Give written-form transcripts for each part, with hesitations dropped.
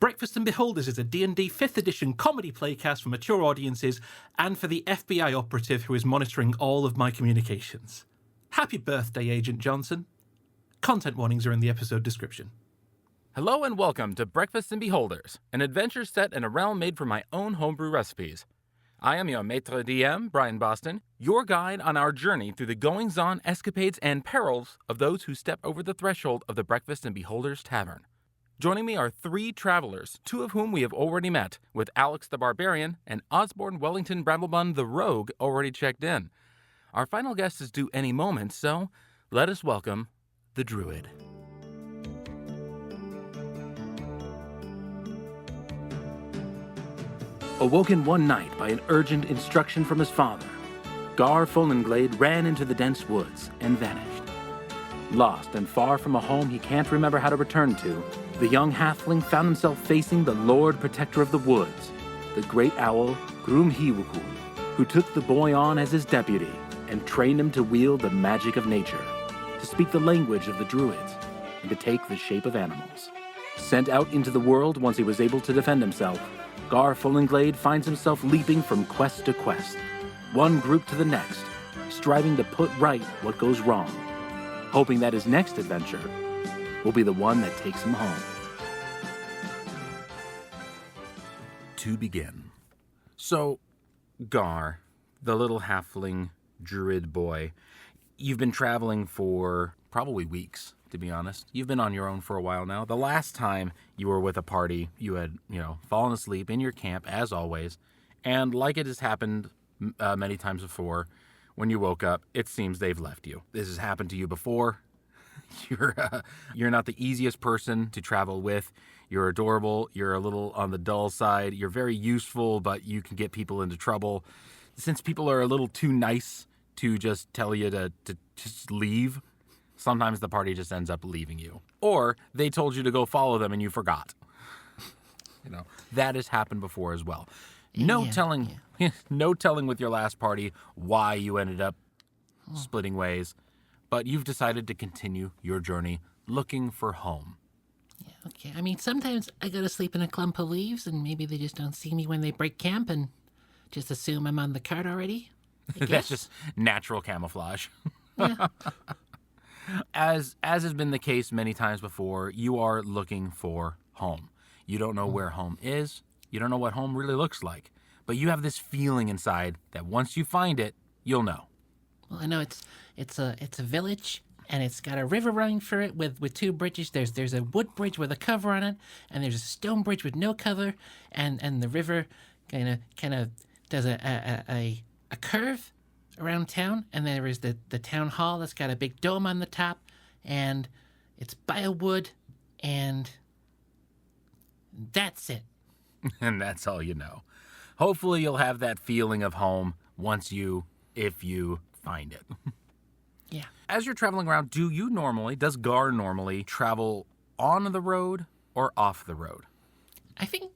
Breakfast and Beholders is a D&D 5th edition comedy playcast for mature audiences and for the FBI operative who is monitoring all of my communications. Happy birthday, Agent Johnson. Content warnings are in the episode description. Hello and welcome to Breakfast and Beholders, an adventure set in a realm made from my own homebrew recipes. I am your maitre DM, Brian Boston, your guide on our journey through the goings-on, escapades, and perils of those who step over the threshold of the Breakfast and Beholders Tavern. Joining me are three travelers, two of whom we have already met, with Alex the Barbarian and Osborne Wellington Bramblebun the Rogue already checked in. Our final guest is due any moment, so let us welcome the Druid. Awoken one night by an urgent instruction from his father, Garfield ran into the dense woods and vanished. Lost and far from a home he can't remember how to return to, the young halfling found himself facing the Lord Protector of the Woods, the great owl Grumhiwukun, who took the boy on as his deputy and trained him to wield the magic of nature, to speak the language of the druids, and to take the shape of animals. Sent out into the world once he was able to defend himself, Garfield finds himself leaping from quest to quest, one group to the next, striving to put right what goes wrong, hoping that his next adventure will be the one that takes him home. To begin. So, Gar, the little halfling druid boy, you've been traveling for probably weeks, to be honest. You've been on your own for a while now. The last time you were with a party, you had, fallen asleep in your camp, as always. And like it has happened many times before, when you woke up, it seems they've left you. This has happened to you before. You're not the easiest person to travel with. You're adorable. You're a little on the dull side. You're very useful, but you can get people into trouble. Since people are a little too nice to just tell you to just leave, sometimes the party just ends up leaving you. Or they told you to go follow them and you forgot. That has happened before as well. No telling with your last party why you ended up splitting ways, but you've decided to continue your journey looking for home. Yeah, okay. I mean, sometimes I go to sleep in a clump of leaves and maybe they just don't see me when they break camp and just assume I'm on the cart already. That's just natural camouflage. Yeah. As has been the case many times before, you are looking for home. You don't know where home is. You don't know what home really looks like. But you have this feeling inside that once you find it, you'll know. Well, I know it's a village, and it's got a river running through it with two bridges. There's a wood bridge with a cover on it, and there's a stone bridge with no cover, and the river kind of does a curve around town, and there is the town hall that's got a big dome on the top, and it's by a wood, and that's it. And that's all you know. Hopefully you'll have that feeling of home if you find it. Yeah. As you're traveling around, does Gar normally travel on the road or off the road? I think...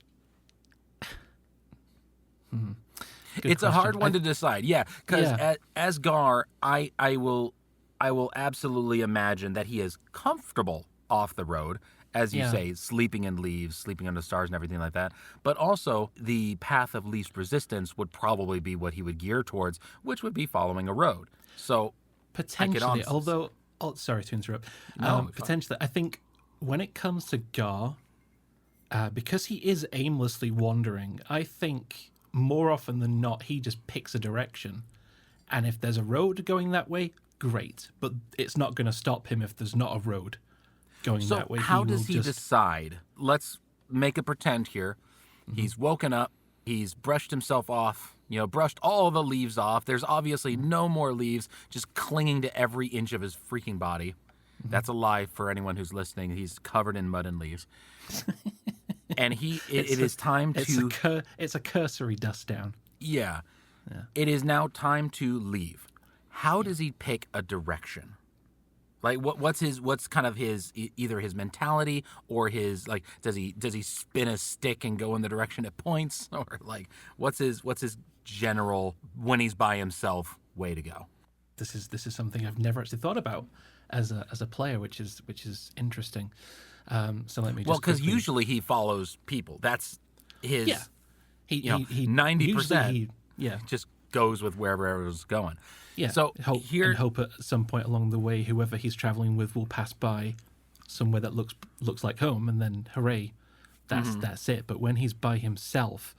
It's a hard one to decide. Yeah, because as Gar, I will absolutely imagine that he is comfortable off the road, as you say, sleeping in leaves, sleeping under stars and everything like that. But also, the path of least resistance would probably be what he would gear towards, which would be following a road. So, potentially, sorry to interrupt. Potentially, I think when it comes to Gar, because he is aimlessly wandering, I think more often than not, he just picks a direction. And if there's a road going that way, great. But it's not going to stop him if there's not a road going that way. So how does he decide? Let's make a pretend here. Mm-hmm. He's woken up. He's brushed himself off, brushed all the leaves off. There's obviously no more leaves just clinging to every inch of his freaking body. Mm-hmm. That's a lie for anyone who's listening. He's covered in mud and leaves. And it is time to... It's a cursory dust down. Yeah. It is now time to leave. How does he pick a direction? Like what's kind of his either his mentality or his does he spin a stick and go in the direction it points, or what's his general when he's by himself way to go? This is something I've never actually thought about as a player, which is interesting. So let me just because quickly... usually he follows people. That's his. Yeah. He 90% yeah. just goes with wherever everyone's going. Yeah. So and hope at some point along the way, whoever he's traveling with will pass by somewhere that looks like home, and then hooray, that's it. But when he's by himself,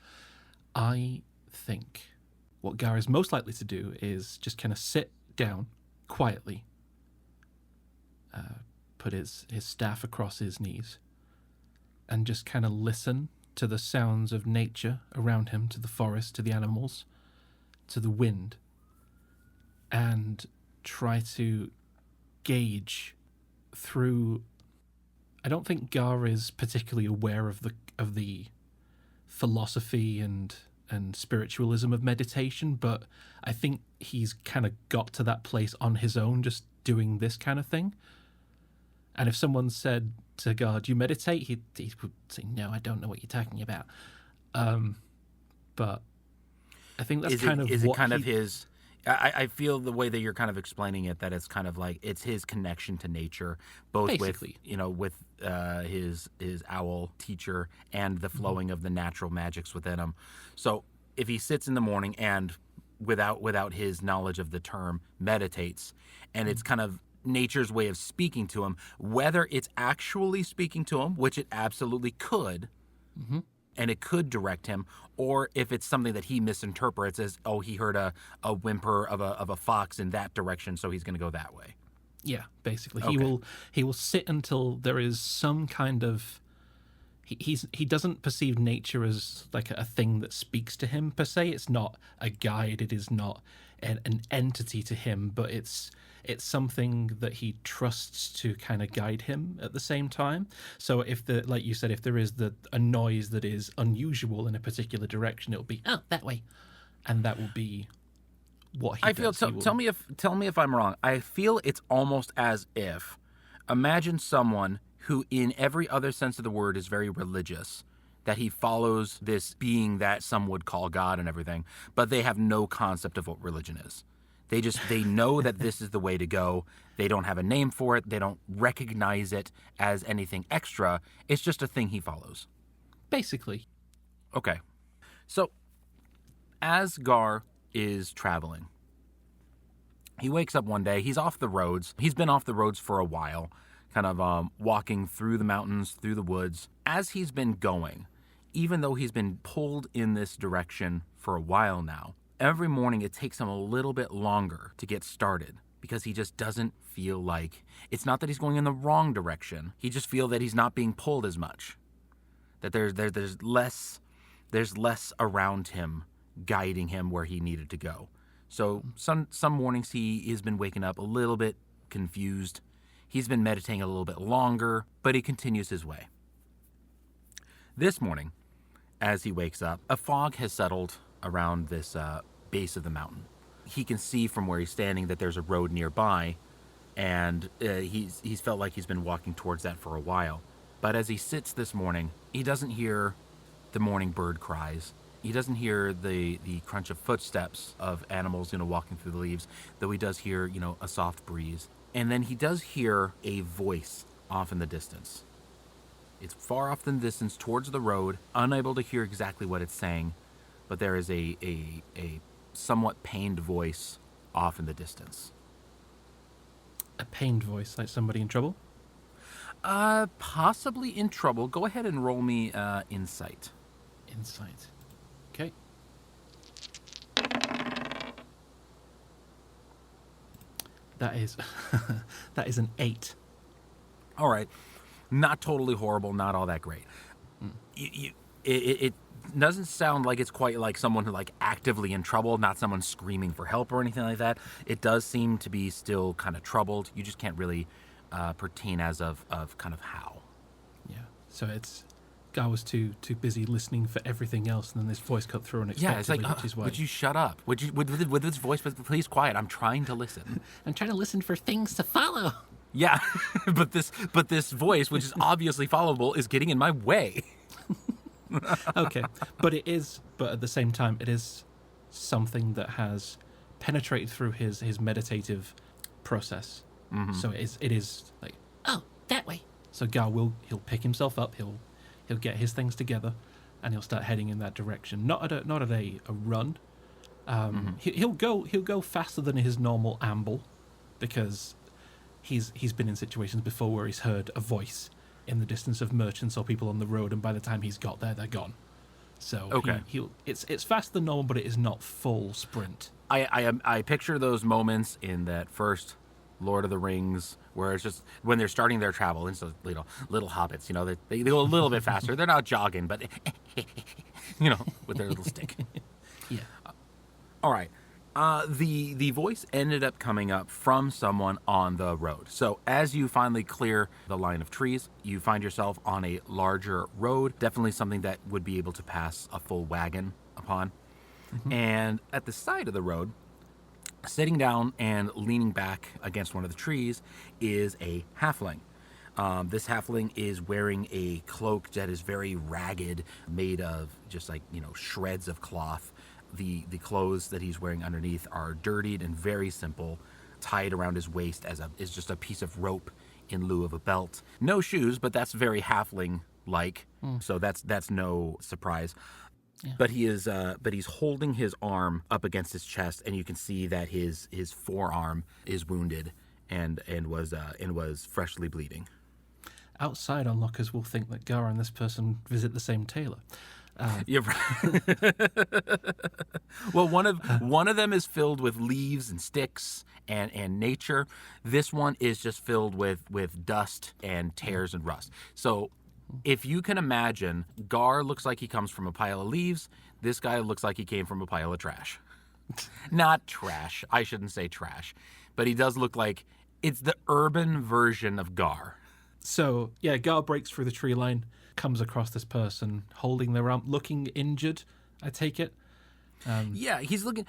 I think what Gar is most likely to do is just kind of sit down quietly, put his staff across his knees, and just kind of listen to the sounds of nature around him, to the forest, to the animals, to the wind, and try to gauge through... I don't think Gar is particularly aware of the philosophy and spiritualism of meditation, but I think he's kind of got to that place on his own, just doing this kind of thing. And if someone said to Gar, "Do you meditate?" he would say, "No, I don't know what you're talking about." But I think that's his... I feel the way that you're kind of explaining it, that it's kind of like it's his connection to nature, both basically with his owl teacher and the flowing of the natural magics within him. So if he sits in the morning and without his knowledge of the term meditates, and it's kind of nature's way of speaking to him, whether it's actually speaking to him, which it absolutely could, and it could direct him, or if it's something that he misinterprets as, oh, he heard a whimper of a fox in that direction, so he's going to go that way. Yeah, basically. Okay. He will sit until there is some kind of... He doesn't perceive nature as like a thing that speaks to him per se. It's not a guide. It is not an entity to him, but it's something that he trusts to kind of guide him at the same time. So like you said, if there is a noise that is unusual in a particular direction, it'll be, "Oh, that way," and that will be what he does. Tell me if I'm wrong. I feel it's almost as if, imagine someone who in every other sense of the word is very religious, that he follows this being that some would call God and everything, but they have no concept of what religion is. They know that this is the way to go. They don't have a name for it. They don't recognize it as anything extra. It's just a thing he follows. Basically. Okay. So as Gar is traveling, he wakes up one day. He's off the roads. He's been off the roads for a while, kind of walking through the mountains, through the woods. As he's been going, even though he's been pulled in this direction for a while now, every morning it takes him a little bit longer to get started because he just doesn't feel like... It's not that he's going in the wrong direction. He just feels that he's not being pulled as much. That there's less around him guiding him where he needed to go. So some mornings he has been waking up a little bit confused. He's been meditating a little bit longer, but he continues his way. This morning, as he wakes up, a fog has settled around this base of the mountain. He can see from where he's standing that there's a road nearby, and he's felt like he's been walking towards that for a while. But as he sits this morning, he doesn't hear the morning bird cries. He doesn't hear the crunch of footsteps of animals, walking through the leaves, though he does hear, a soft breeze. And then he does hear a voice off in the distance. It's far off in the distance towards the road, unable to hear exactly what it's saying, but there is a somewhat pained voice off in the distance. A pained voice, like somebody in trouble? Possibly in trouble. Go ahead and roll me insight. Insight. Okay. That is an 8. All right. Not totally horrible, not all that great. It doesn't sound like it's quite like someone who actively in trouble, not someone screaming for help or anything like that. It does seem to be still kind of troubled. You just can't really pertain as of kind of how. Yeah. So it's Gar was too busy listening for everything else, and then this voice cut through unexpectedly. Yeah, it's like, which is why. Would you shut up? Would this voice please quiet? I'm trying to listen. I'm trying to listen for things to follow. Yeah, but this voice, which is obviously followable, is getting in my way. Okay, but at the same time, it is something that has penetrated through his meditative process. Mm-hmm. So it is like, "Oh, that way." So Gar he'll pick himself up, he'll get his things together, and he'll start heading in that direction. Not at a run. He'll go faster than his normal amble, because he's been in situations before where he's heard a voice in the distance of merchants or people on the road, and by the time he's got there, they're gone. So okay. It's faster than normal, but it is not full sprint. I picture those moments in that first Lord of the Rings where it's just when they're starting their travel, it's those little hobbits, they go a little bit faster. They're not jogging, but with their little stick. Yeah. All right. The voice ended up coming up from someone on the road. So as you finally clear the line of trees, you find yourself on a larger road, definitely something that would be able to pass a full wagon upon. Mm-hmm. And at the side of the road, sitting down and leaning back against one of the trees, is a halfling. This halfling is wearing a cloak that is very ragged, made of just shreds of cloth. The clothes that he's wearing underneath are dirtied and very simple, tied around his waist is just a piece of rope in lieu of a belt. No shoes, but that's very halfling-like, so that's no surprise. Yeah. But he's holding his arm up against his chest, and you can see that his forearm is wounded and was freshly bleeding. Outside onlookers will think that Gar and this person visit the same tailor. You're right. Well, one of them is filled with leaves and sticks and nature. This one is just filled with dust and tears and rust. So if you can imagine, Gar looks like he comes from a pile of leaves. This guy looks like he came from a pile of trash. Not trash. I shouldn't say trash. But he does look like it's the urban version of Gar. So, yeah, Gar breaks through the tree line, comes across this person holding their arm, looking injured, I take it. Yeah, he's looking...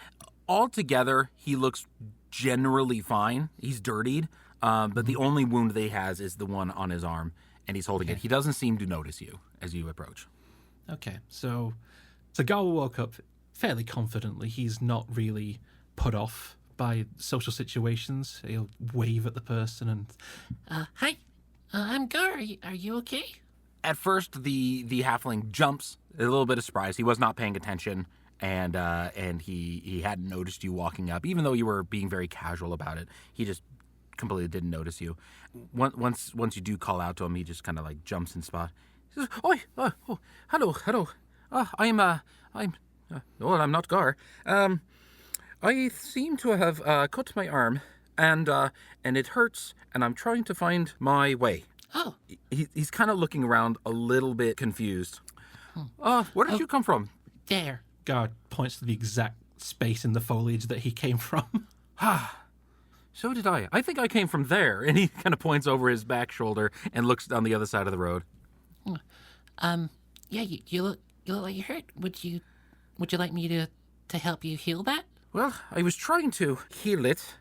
Altogether, he looks generally fine. He's dirtied, but the only wound that he has is the one on his arm, and he's holding it. He doesn't seem to notice you as you approach. Okay, so Gar woke up fairly confidently. He's not really put off by social situations. He'll wave at the person and... Hi, I'm Gar. Are you okay? At first, the halfling jumps, a little bit of surprise. He was not paying attention, and he hadn't noticed you walking up, even though you were being very casual about it. He just completely didn't notice you. Once you do call out to him, he just kind of jumps in spot. He says, "Oi, oh, hello. I'm I'm not Gar. I seem to have cut my arm, and it hurts, and I'm trying to find my way." Oh. He's kind of looking around a little bit confused. Where did you come from? There. Gar points to the exact space in the foliage that he came from. So did I. I think I came from there. And he kind of points over his back shoulder and looks down the other side of the road. Yeah, you look like you're hurt. Would you like me to help you heal that? Well, I was trying to heal it,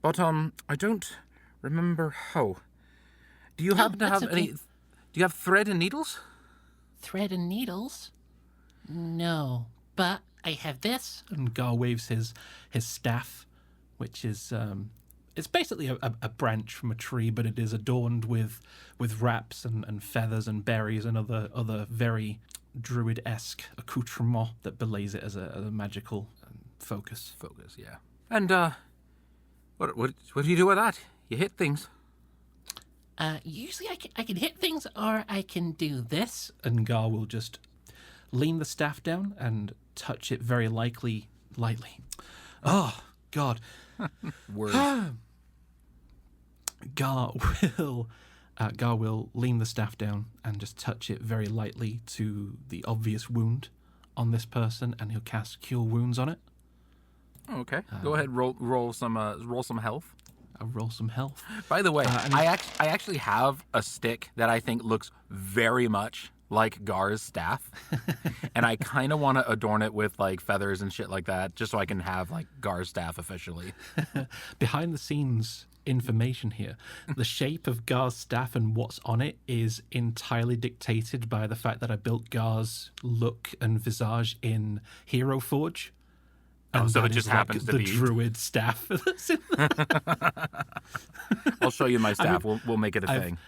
but I don't remember how. Do you happen to have any... Do you have thread and needles? Thread and needles? No, but I have this. And Gar waves his staff, which is... it's basically a branch from a tree, but it is adorned with wraps and feathers and berries and other very druid-esque accoutrement that belays it as a magical focus. Focus, yeah. And what do you do with that? You hit things. Usually I can hit things, or I can do this. And Gar will just lean the staff down and touch it very lightly. Oh, God. Words. Gar will lean the staff down and just touch it very lightly to the obvious wound on this person, and he'll cast Cure Wounds on it. Okay. Go ahead, roll some health. I'll roll some health. By the way, I actually have a stick that I think looks very much like Gar's staff, and I kind of want to adorn it with feathers and shit like that, just so I can have Gar's staff officially. Behind the scenes information here: the shape of Gar's staff and what's on it is entirely dictated by the fact that I built Gar's look and visage in Hero Forge. And so that it just is, happens to the be druid staff. I'll show you my staff. We'll make it a thing.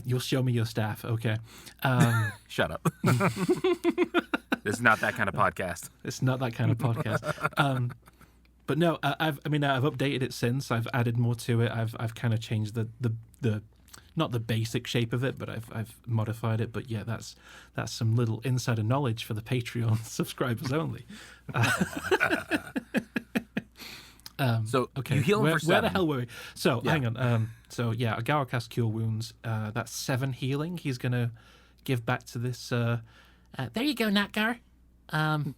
You'll show me your staff, okay? Shut up. This is not that kind of podcast. It's not that kind of podcast. But no, I've updated it since. I've added more to it. I've kind of changed the not the basic shape of it, but I've modified it. But yeah, that's some little insider knowledge for the Patreon subscribers only. So okay, you heal him for 7. Where the hell were we? So hang on. So yeah, Agara casts Cure Wounds. That's 7 healing. He's gonna give back to this. There you go, Notgar. How's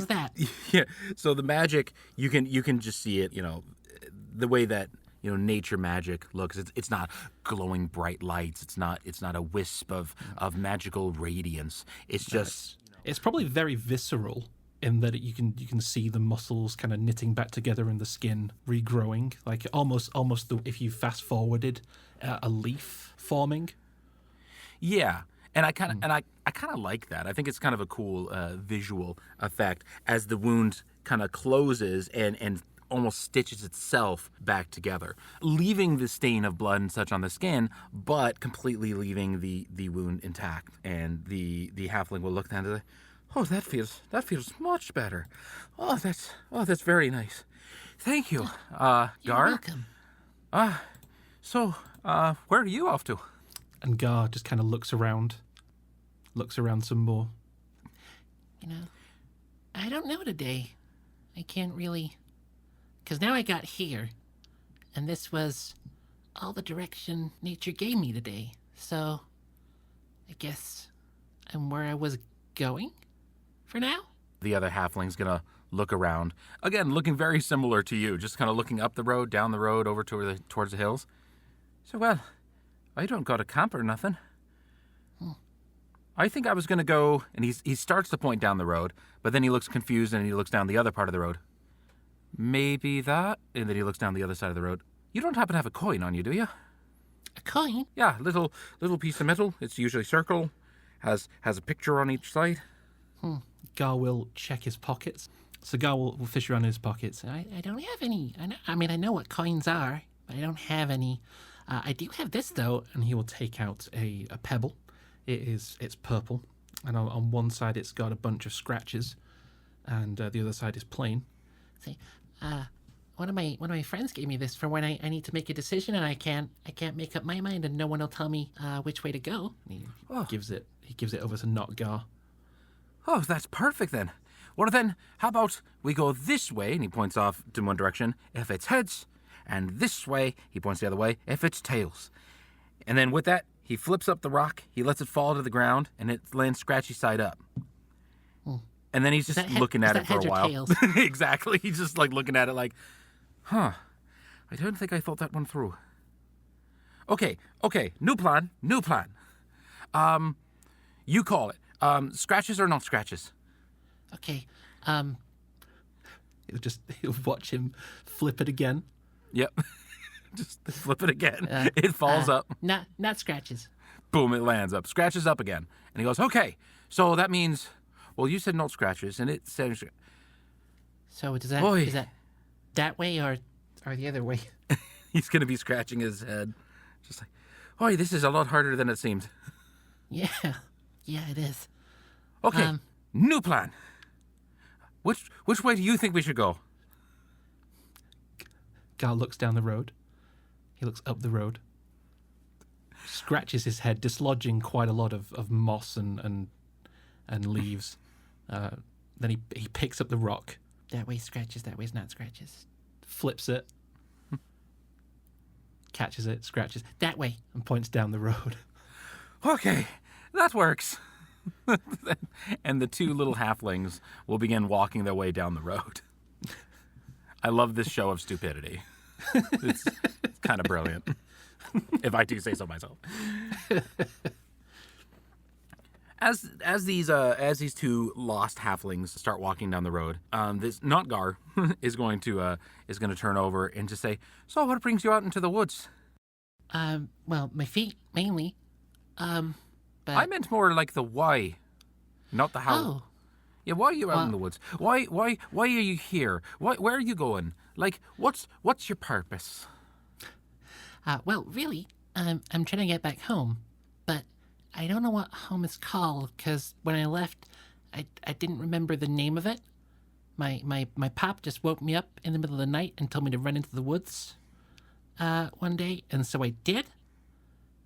that? Yeah. So the magic, you can just see it. The way that nature magic looks. It's not glowing bright lights. It's not a wisp of magical radiance. It's just. It's probably very visceral in that you can see the muscles kind of knitting back together and the skin regrowing, like almost if you fast forwarded a leaf forming. Yeah. And I kind of like that. I think it's kind of a cool visual effect as the wound kind of closes and almost stitches itself back together, leaving the stain of blood and such on the skin, but completely leaving the wound intact. And the halfling will look down to that feels much better. That's very nice. Thank you, Gar. You're welcome. So where are you off to? And Gar just kind of looks around some more. I don't know today. I can't really, because now I got here, and this was all the direction nature gave me today. So I guess I'm where I was going for now. The other halfling's gonna look around again, looking very similar to you, just kind of looking up the road, down the road, over towards the hills. So, well, I don't got a camp or nothing. I think I was going to go, and he starts to point down the road, but then he looks confused and he looks down the other part of the road. Maybe that, and then he looks down the other side of the road. You don't happen to have a coin on you, do you? A coin? Yeah, little piece of metal. It's usually circle, has a picture on each side. Gar will check his pockets. So Gar will fish around in his pockets. I don't have any. I know what coins are, but I don't have any. I do have this, though. And he will take out a pebble. It's purple, and on one side it's got a bunch of scratches, and the other side is plain. See, one of my friends gave me this for when I need to make a decision and I can't make up my mind, and no one will tell me which way to go. He gives it over to Notgar. Oh, that's perfect then. Well then, how about we go this way, and he points off to one direction if it's heads, and this way, he points the other way, if it's tails. And then with that, he flips up the rock, he lets it fall to the ground, and it lands scratchy side up. And then he's just looking at it for a while. Exactly. He's just like looking at it like, I don't think I thought that one through. Okay, new plan. You call it. Scratches or not scratches? Okay, He'll watch him flip it again. Yep. Just flip it again. It falls up. Not scratches. Boom, it lands up. Scratches up again. And he goes, okay, so that means, well, you said not scratches, and it said... So is that way or the other way? He's going to be scratching his head. Just like, oh, this is a lot harder than it seemed. Yeah, it is. Okay, new plan. Which way do you think we should go? Gar looks down the road. He looks up the road. Scratches his head, dislodging quite a lot of moss and leaves. Then he picks up the rock. That way scratches, that way's not scratches. Flips it. Catches it, scratches. That way. And points down the road. Okay, that works. And the two little halflings will begin walking their way down the road. I love this show of stupidity. It's kind of brilliant, if I do say so myself. As these two lost halflings start walking down the road, this Notgar is going to turn over and just say, "So, what brings you out into the woods?" Well, my feet mainly. But I meant more like the why, not the how. Oh. Yeah, why are you out in the woods? Why are you here? Where are you going? Like, what's your purpose? Well, really, I'm trying to get back home, but I don't know what home is called, because when I left, I didn't remember the name of it. My pop just woke me up in the middle of the night and told me to run into the woods one day, and so I did,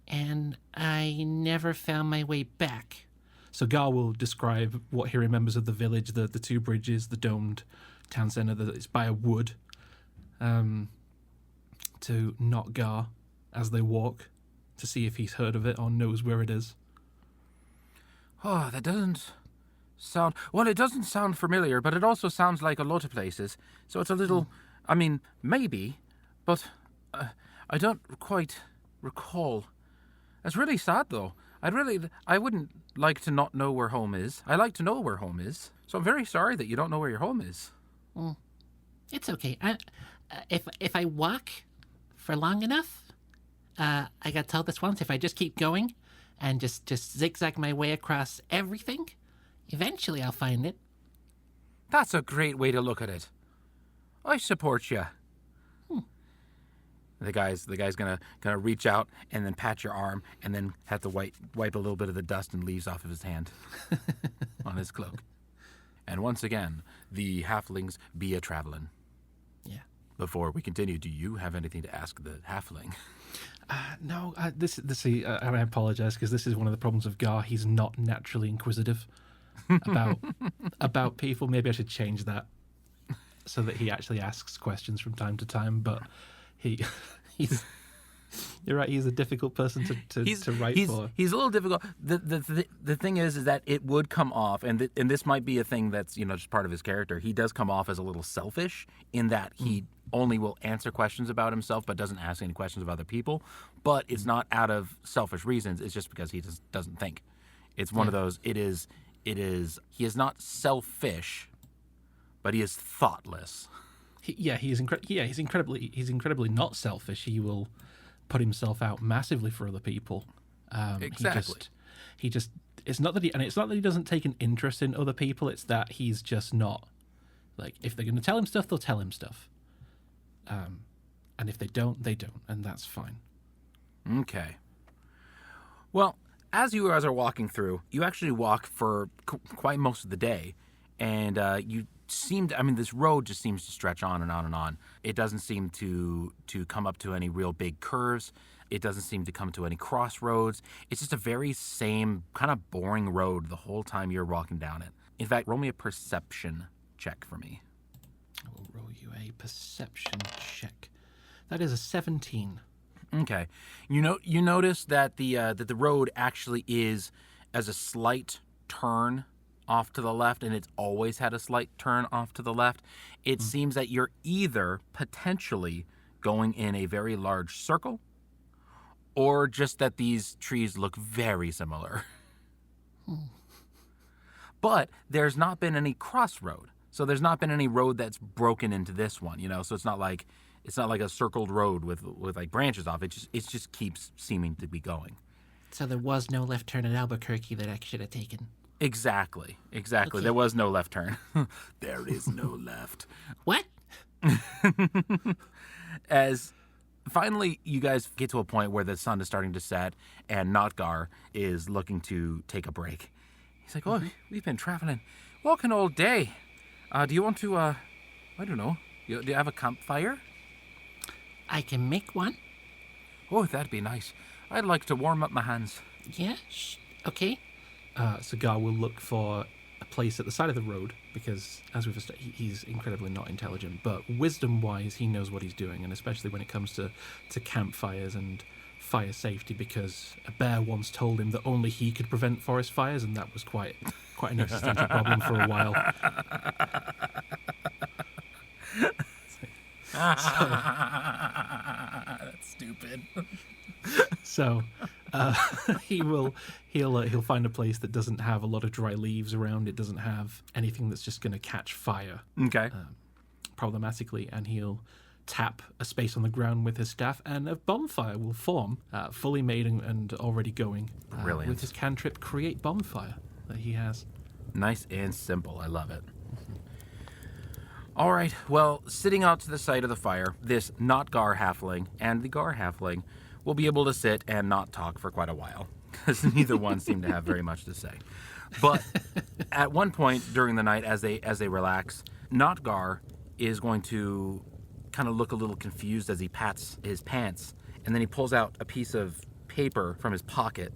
and I never found my way back. So Gar will describe what he remembers of the village, the two bridges, the domed town centre that is by a wood, to not Gar as they walk to see if he's heard of it or knows where it is. Oh, that doesn't sound... Well, it doesn't sound familiar, but it also sounds like a lot of places. So it's a little... I mean, maybe, but I don't quite recall. It's really sad, though. I wouldn't like to not know where home is. I like to know where home is. So I'm very sorry that you don't know where your home is. It's okay. If I walk for long enough, I got told this once, if I just keep going and just zigzag my way across everything, eventually I'll find it. That's a great way to look at it. I support you. The guy's gonna reach out and then pat your arm and then have to wipe a little bit of the dust and leaves off of his hand on his cloak. And once again, the halflings be a travelin'. Yeah. Before we continue, do you have anything to ask the halfling? No, I apologize because this is one of the problems of Gar. He's not naturally inquisitive about people. Maybe I should change that so that he actually asks questions from time to time. But he's you're right. He's a difficult person to write for. He's a little difficult. The thing is that it would come off, and this might be a thing that's just part of his character. He does come off as a little selfish in that he only will answer questions about himself, but doesn't ask any questions of other people. But it's not out of selfish reasons. It's just because he just doesn't think. It's one of those. It is. He is not selfish, but he is thoughtless. He's incredibly not selfish. He will put himself out massively for other people. Exactly. He just it's not that he doesn't take an interest in other people. It's that he's just not, like, if they're going to tell him stuff, they'll tell him stuff. And if they don't, they don't, and that's fine. Okay. Well, as you guys are walking through, you actually walk for quite most of the day, and you seemed, this road just seems to stretch on and on and on. It doesn't seem to come up to any real big curves. It doesn't seem to come to any crossroads. It's just a very same kind of boring road the whole time you're walking down it. In fact, roll me a perception check for me. I will roll you a perception check. That is a 17. Okay. You notice that the road actually is as a slight turn off to the left, and it's always had a slight turn off to the left. It seems that you're either potentially going in a very large circle, or just that these trees look very similar. But there's not been any crossroad. So there's not been any road that's broken into this one, so it's not like a circled road with like branches off. It just keeps seeming to be going. So there was no left turn at Albuquerque that I should have taken. Exactly. Okay. There was no left turn. There is no left. What? As finally you guys get to a point where the sun is starting to set and Notgar is looking to take a break. He's like, oh, we've been traveling, walking all day. Do you want to, I don't know, do you have a campfire? I can make one. Oh, that'd be nice. I'd like to warm up my hands. Yeah, okay. So Gar will look for a place at the side of the road because, as we've established, he's incredibly not intelligent, but wisdom-wise, he knows what he's doing, and especially when it comes to campfires and fire safety, because a bear once told him that only he could prevent forest fires, and that was quite an existential problem for a while. That's stupid. So he'll find a place that doesn't have a lot of dry leaves around. It doesn't have anything that's just going to catch fire. Okay. Problematically, and he'll tap a space on the ground with his staff, and a bonfire will form, fully made and already going. Brilliant. With his cantrip, create bonfire that he has. Nice and simple. I love it. All right. Well, sitting out to the side of the fire, this not Gar halfling and the Gar halfling will be able to sit and not talk for quite a while because neither one seem to have very much to say. But at one point during the night, as they relax, not Gar is going to kind of look a little confused as he pats his pants, and then he pulls out a piece of paper from his pocket,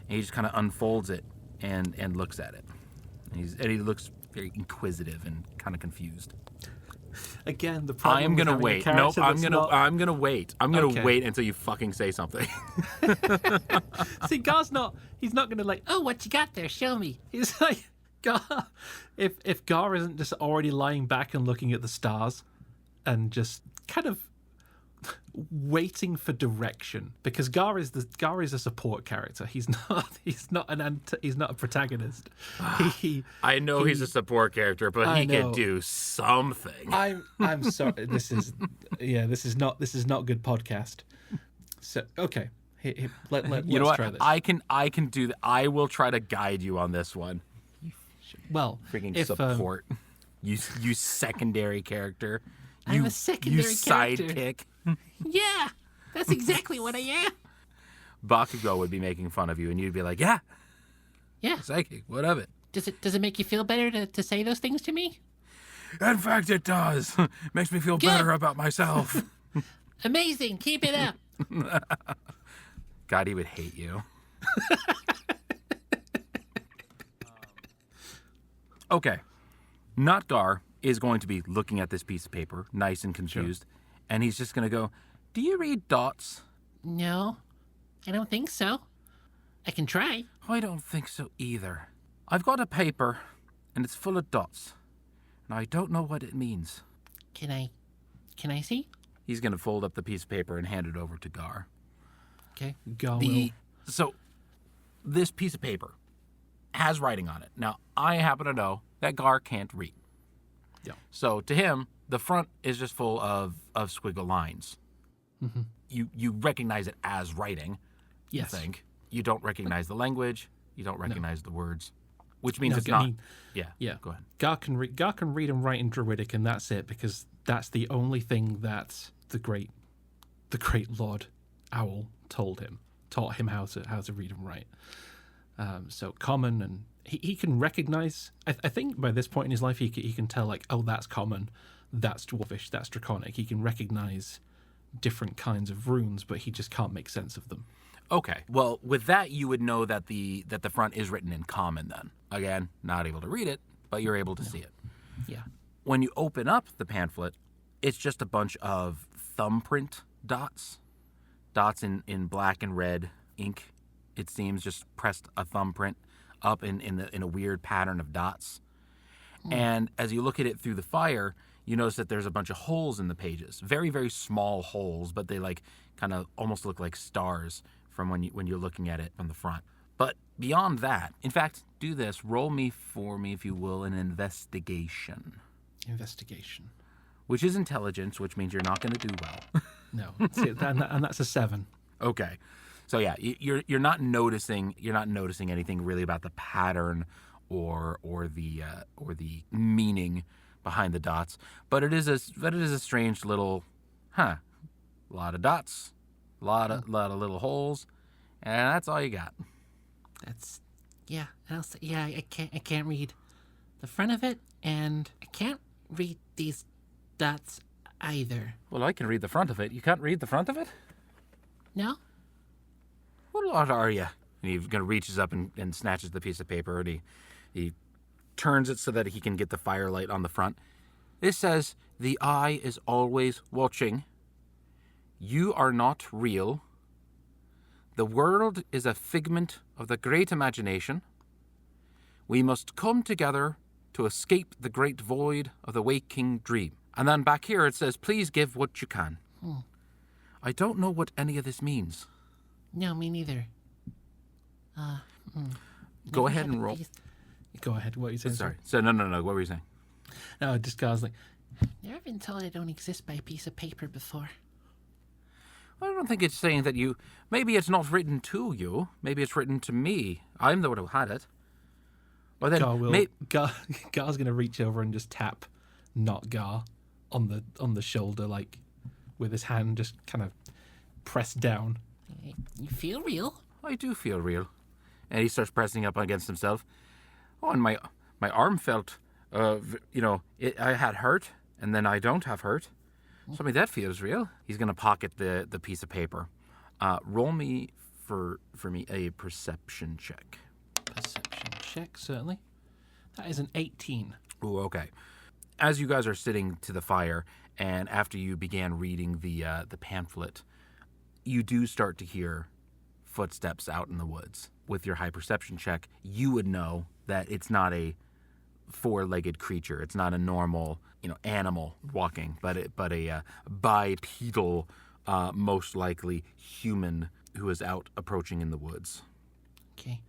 and he just kind of unfolds it and looks at it. And he looks very inquisitive and kind of confused. Again, the problem. I'm gonna wait. Nope. I'm gonna wait. I'm gonna Okay. wait until you fucking say something. See, Gar's not. He's not going to like. Oh, what you got there? Show me. He's like Gar. If Gar isn't just already lying back and looking at the stars, and just kind of waiting for direction, because Gar is a support character. He's not a protagonist. I know he's a support character, but he can do something. I'm sorry. This is not good podcast. So okay, let's try this. I can do that. I will try to guide you on this one. Well, Freaking if, support. You secondary character. I'm a secondary you character. sidekick. Yeah, that's exactly what I am. Bakugo would be making fun of you, and you'd be like, "Yeah, Yeah. psychic. What of it?" Does it make you feel better to say those things to me? In fact, it does. Makes me feel Good. better about myself. Amazing. Keep it up. God, he would hate you. Okay. Notgar is going to be looking at this piece of paper, nice and confused, and he's just going to go, "Do you read dots?" No, I don't think so. I can try. I don't think so either. I've got a paper, and it's full of dots, and I don't know what it means. Can I see? He's going to fold up the piece of paper and hand it over to Gar. Okay. Gar will. So, this piece of paper has writing on it. Now, I happen to know that Gar can't read. Yeah. So, to him, the front is just full of squiggle lines. Mm-hmm. You recognize it as writing, Yes. you think. You don't recognize the language. You don't recognize the words. Which means No, it's I not... mean, Yeah, go ahead. Gar can read and write in Druidic, and that's it, because that's the only thing that the great Lord Owl taught him how to read and write. So common, and he can recognize. I think by this point in his life, he can tell, like, oh, that's common, that's dwarvish, that's draconic. He can recognize different kinds of runes, but he just can't make sense of them. Okay. Well, with that, you would know that the front is written in common then. Again, not able to read it, but you're able to see it. Yeah. When you open up the pamphlet, it's just a bunch of thumbprint dots. Dots in black and red ink, it seems, just pressed a thumbprint up in a weird pattern of dots. And as you look at it through the fire, you notice that there's a bunch of holes in the pages. Very, very small holes, but they like kind of almost look like stars from when you're looking at it from the front. But beyond that, in fact, do this. Roll for me, if you will, an investigation. Investigation. Which is intelligence, which means you're not going to do well. No, see, and that's a 7. Okay, so yeah, you're not noticing anything really about the pattern or the meaning behind the dots, but it is a strange little, a lot of dots, a lot of little holes, and that's all you got. That's I can't read the front of it, and I can't read these dots either. Well, I can read the front of it. You can't read the front of it? No? What are you? And he kind of reaches up and snatches the piece of paper, and he turns it so that he can get the firelight on the front. It says, "The eye is always watching. You are not real. The world is a figment of the great imagination. We must come together to escape the great void of the waking dream." And then back here it says, "Please give what you can." I don't know what any of this means. No, me neither. Go ahead and roll. Go ahead. What are you saying? Sorry. So no. What were you saying? No, just Gar's like, Never been told I don't exist by a piece of paper before. I don't think it's saying that you... Maybe it's not written to you. Maybe it's written to me. I'm the one who had it. Well, then Gar's going to reach over and just tap not Gar on the shoulder, like with his hand just kind of pressed down. You feel real? I do feel real. And he starts pressing up against himself. Oh, and my arm felt, I had hurt, and then I don't have hurt. So, I mean, that feels real. He's going to pocket the piece of paper. Roll me for me a perception check. Perception check, certainly. That is an 18. Ooh, okay. As you guys are sitting to the fire, and after you began reading the pamphlet, you do start to hear footsteps out in the woods. With your high perception check, you would know that it's not a four-legged creature. It's not a normal, animal walking, but a bipedal, most likely human who is out approaching in the woods. Okay.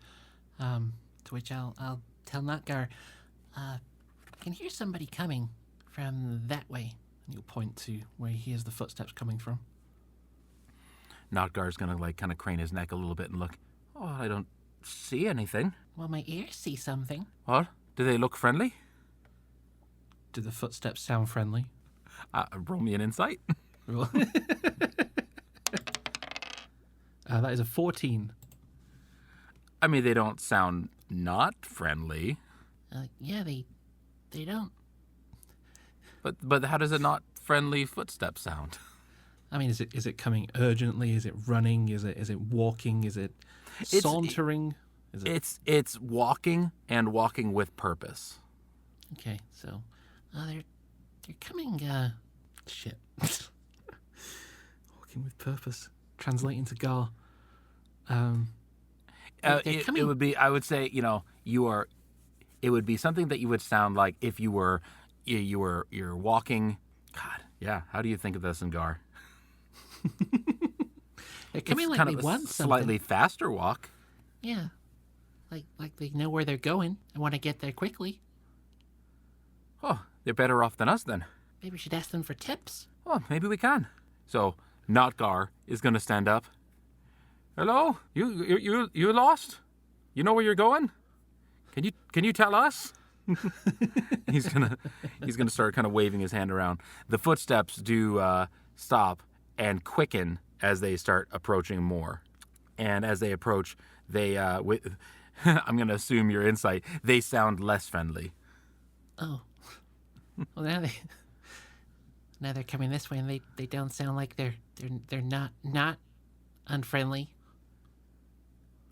To which I'll tell Notgar, can hear somebody coming from that way. And you'll point to where he hears the footsteps coming from. Notgar's gonna kind of crane his neck a little bit and look. Oh, I don't see anything. Well, my ears see something. What? Do they look friendly? Do the footsteps sound friendly? Roll me an insight. That is a 14. I mean, they don't sound not friendly. Yeah, they don't. But how does a not friendly footstep sound? I mean, is it coming urgently? Is it running? Is it walking? Is it sauntering? It's walking and walking with purpose. Okay, so they're coming. Shit. Walking with purpose. Translating to Gar. It would be. I would say, you are. It would be something that you would sound like if you're walking. God, yeah. How do you think of this in Gar? They're coming like they want something. Slightly faster walk. Yeah, like they know where they're going and want to get there quickly. Oh, they're better off than us then. Maybe we should ask them for tips. Oh, maybe we can. So, Notgar is going to stand up. Hello, you lost? You know where you're going? Can you tell us? He's gonna start kind of waving his hand around. The footsteps do stop and quicken as they start approaching more. And as they approach, they I'm gonna assume your insight. They sound less friendly. Oh, well now they're coming this way, and they don't sound like they're not unfriendly.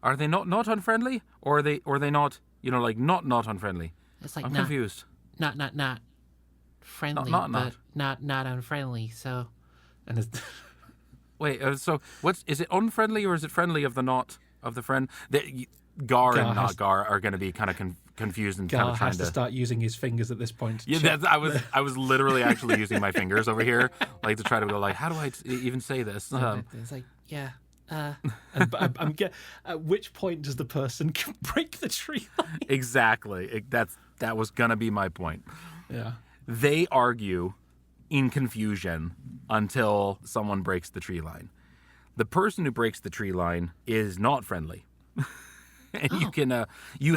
Are they not unfriendly, or are they not not unfriendly? It's like I'm confused. Not friendly, but not unfriendly. So, and wait, so is it unfriendly or is it friendly of the friend? Gar and Notgar are going to be kind of confused and kind of trying to start using his fingers at this point. Yeah, I was literally actually using my fingers over here, like to try to go like, how do I even say this? It's like, yeah. At which point does the person break the tree line? Exactly. That was gonna be my point. Yeah. They argue in confusion until someone breaks the tree line. The person who breaks the tree line is not friendly. And you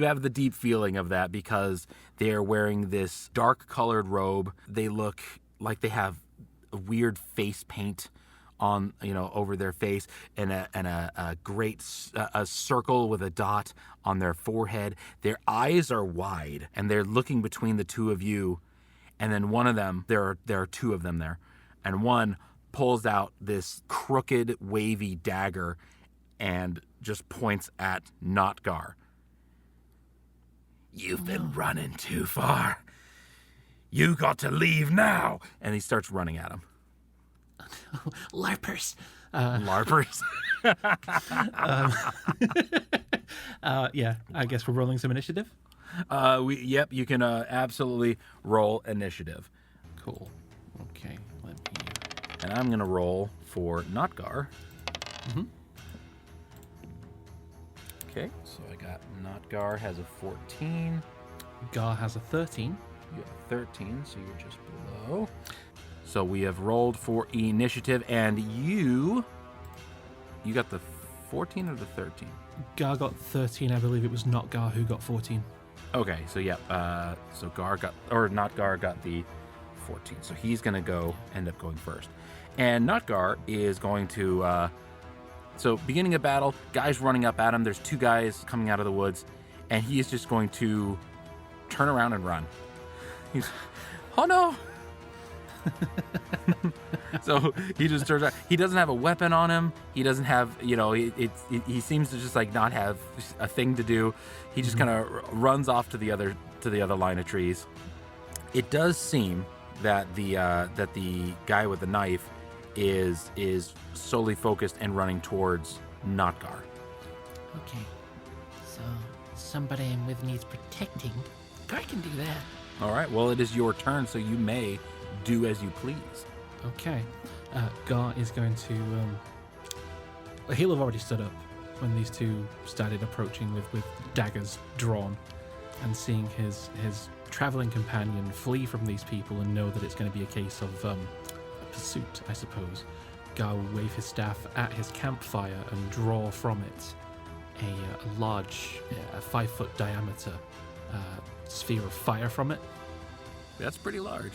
have the deep feeling of that because they're wearing this dark colored robe. They look like they have a weird face paint on over their face and a great circle with a dot on their forehead. Their eyes are wide and they're looking between the two of you, and then one of them, there are two of them there, and one pulls out this crooked wavy dagger and just points at Notgar. You've been running too far. You got to leave now. And he starts running at him. LARPers. LARPers. Yeah, I guess we're rolling some initiative. Yep, you can absolutely roll initiative. Cool. Okay, and I'm gonna roll for Notgar. Mm-hmm. Okay, so I got Notgar has a 14. Gar has a 13. You have a 13, so you're just below. So we have rolled for initiative, and you got the 14 or the 13? Gar got 13. I believe it was not Gar who got 14. Okay, so yeah, so Gar got, or not Gar got the 14. So he's going to end up going first. And not Gar is going to, so beginning of battle, guys running up at him. There's 2 guys coming out of the woods, and he is just going to turn around and run. He's, oh no! So he just turns around. He doesn't have a weapon on him. He doesn't have, he seems to just like not have a thing to do. He just kind of runs off to the other line of trees. It does seem that the guy with the knife is solely focused and running towards Notgar. Okay, so somebody I'm with needs protecting. I can do that. All right. Well, it is your turn, so you may do as you please. Okay. Gar is going to... he'll have already stood up when these 2 started approaching with daggers drawn, and seeing his traveling companion flee from these people and know that it's going to be a case of a pursuit, I suppose. Gar will wave his staff at his campfire and draw from it a large, 5-foot diameter sphere of fire from it. That's pretty large.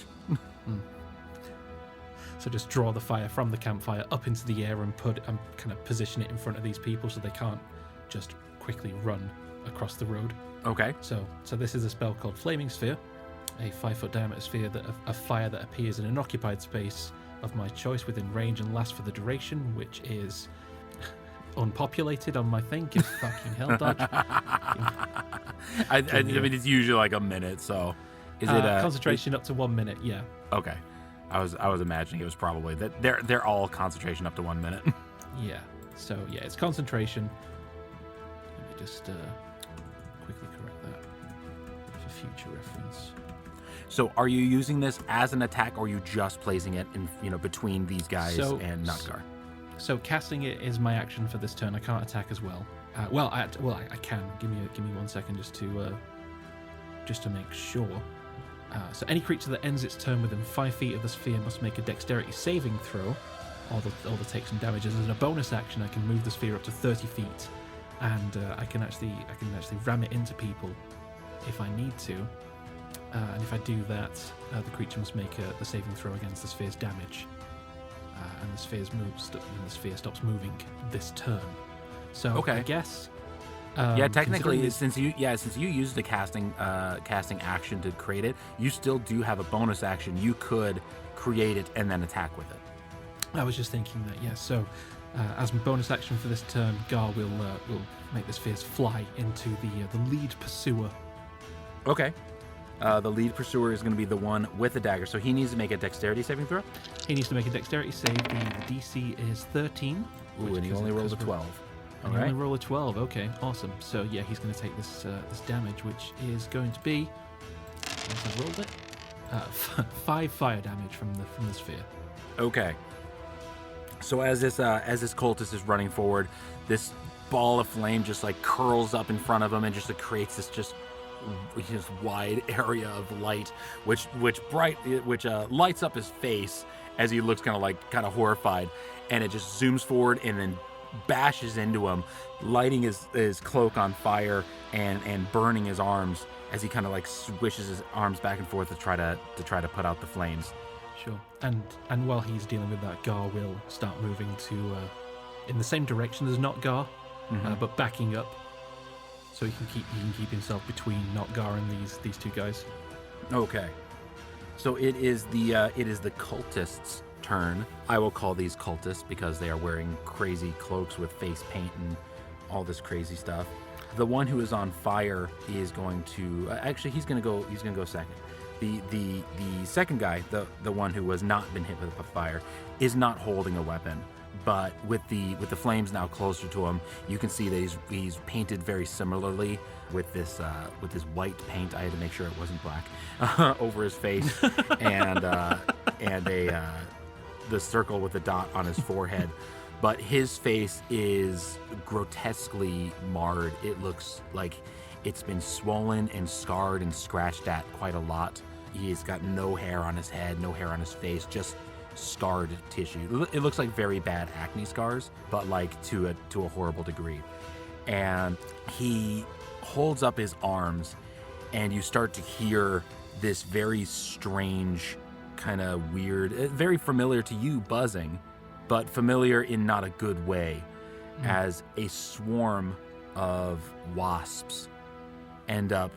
So just draw the fire from the campfire up into the air and kind of position it in front of these people so they can't just quickly run across the road. Okay. So this is a spell called Flaming Sphere, a 5-foot diameter sphere of fire that appears in an occupied space of my choice within range and lasts for the duration, which is unpopulated on my thing. Give fucking hell, Dodge. I mean, it's usually like a minute, so is it concentration up to 1 minute? Yeah. Okay. I was imagining it was probably that they're all concentration up to 1 minute. Yeah. So yeah, it's concentration. Let me just quickly correct that for future reference. So are you using this as an attack, or are you just placing it in between these guys and Notgar? So casting it is my action for this turn. I can't attack as well. I can. Give me 1 second just to make sure. So any creature that ends its turn within 5 feet of the sphere must make a dexterity saving throw, or they'll take some damage. As a bonus action, I can move the sphere up to 30 feet, and I can actually ram it into people if I need to. And if I do that, the creature must make the saving throw against the sphere's damage, and the sphere stops moving this turn. So okay. I guess. Technically, since you used the casting action to create it, you still do have a bonus action. You could create it and then attack with it. I was just thinking that, yeah. So, as my bonus action for this turn, Gar will make the spheres fly into the lead pursuer. Okay. The lead pursuer is going to be the one with the dagger, so he needs to make a dexterity saving throw. He needs to make a dexterity save. The DC is 13. Ooh, and he only rolls a 12. And you only roll a 12. Okay, awesome. So yeah, he's going to take this damage, which is going to be, once I've rolled it, 5 fire damage from the sphere. Okay. So as this cultist is running forward, this ball of flame just like curls up in front of him and just creates this just wide area of light, which lights up his face as he looks kind of horrified, and it just zooms forward and then bashes into him, lighting his cloak on fire and burning his arms as he kind of like swishes his arms back and forth to try to put out the flames. Sure. And while he's dealing with that, Gar will start moving to in the same direction as Notgar, but backing up, so he can keep himself between Notgar and these 2 guys. Okay. So it is the cultists' turn. I will call these cultists because they are wearing crazy cloaks with face paint and all this crazy stuff. The one who is on fire is going to he's going to go second. The second guy, the one who has not been hit with a fire, is not holding a weapon, but with the flames now closer to him, you can see that he's painted very similarly with this white paint. I had to make sure it wasn't black over his face, and the circle with the dot on his forehead. But his face is grotesquely marred. It looks like it's been swollen and scarred and scratched at quite a lot. He's got no hair on his head, no hair on his face, just scarred tissue. It looks like very bad acne scars, but like to a horrible degree. and he holds up his arms, and you start to hear this very strange, kind of weird, very familiar to you buzzing, but familiar in not a good way, as a swarm of wasps end up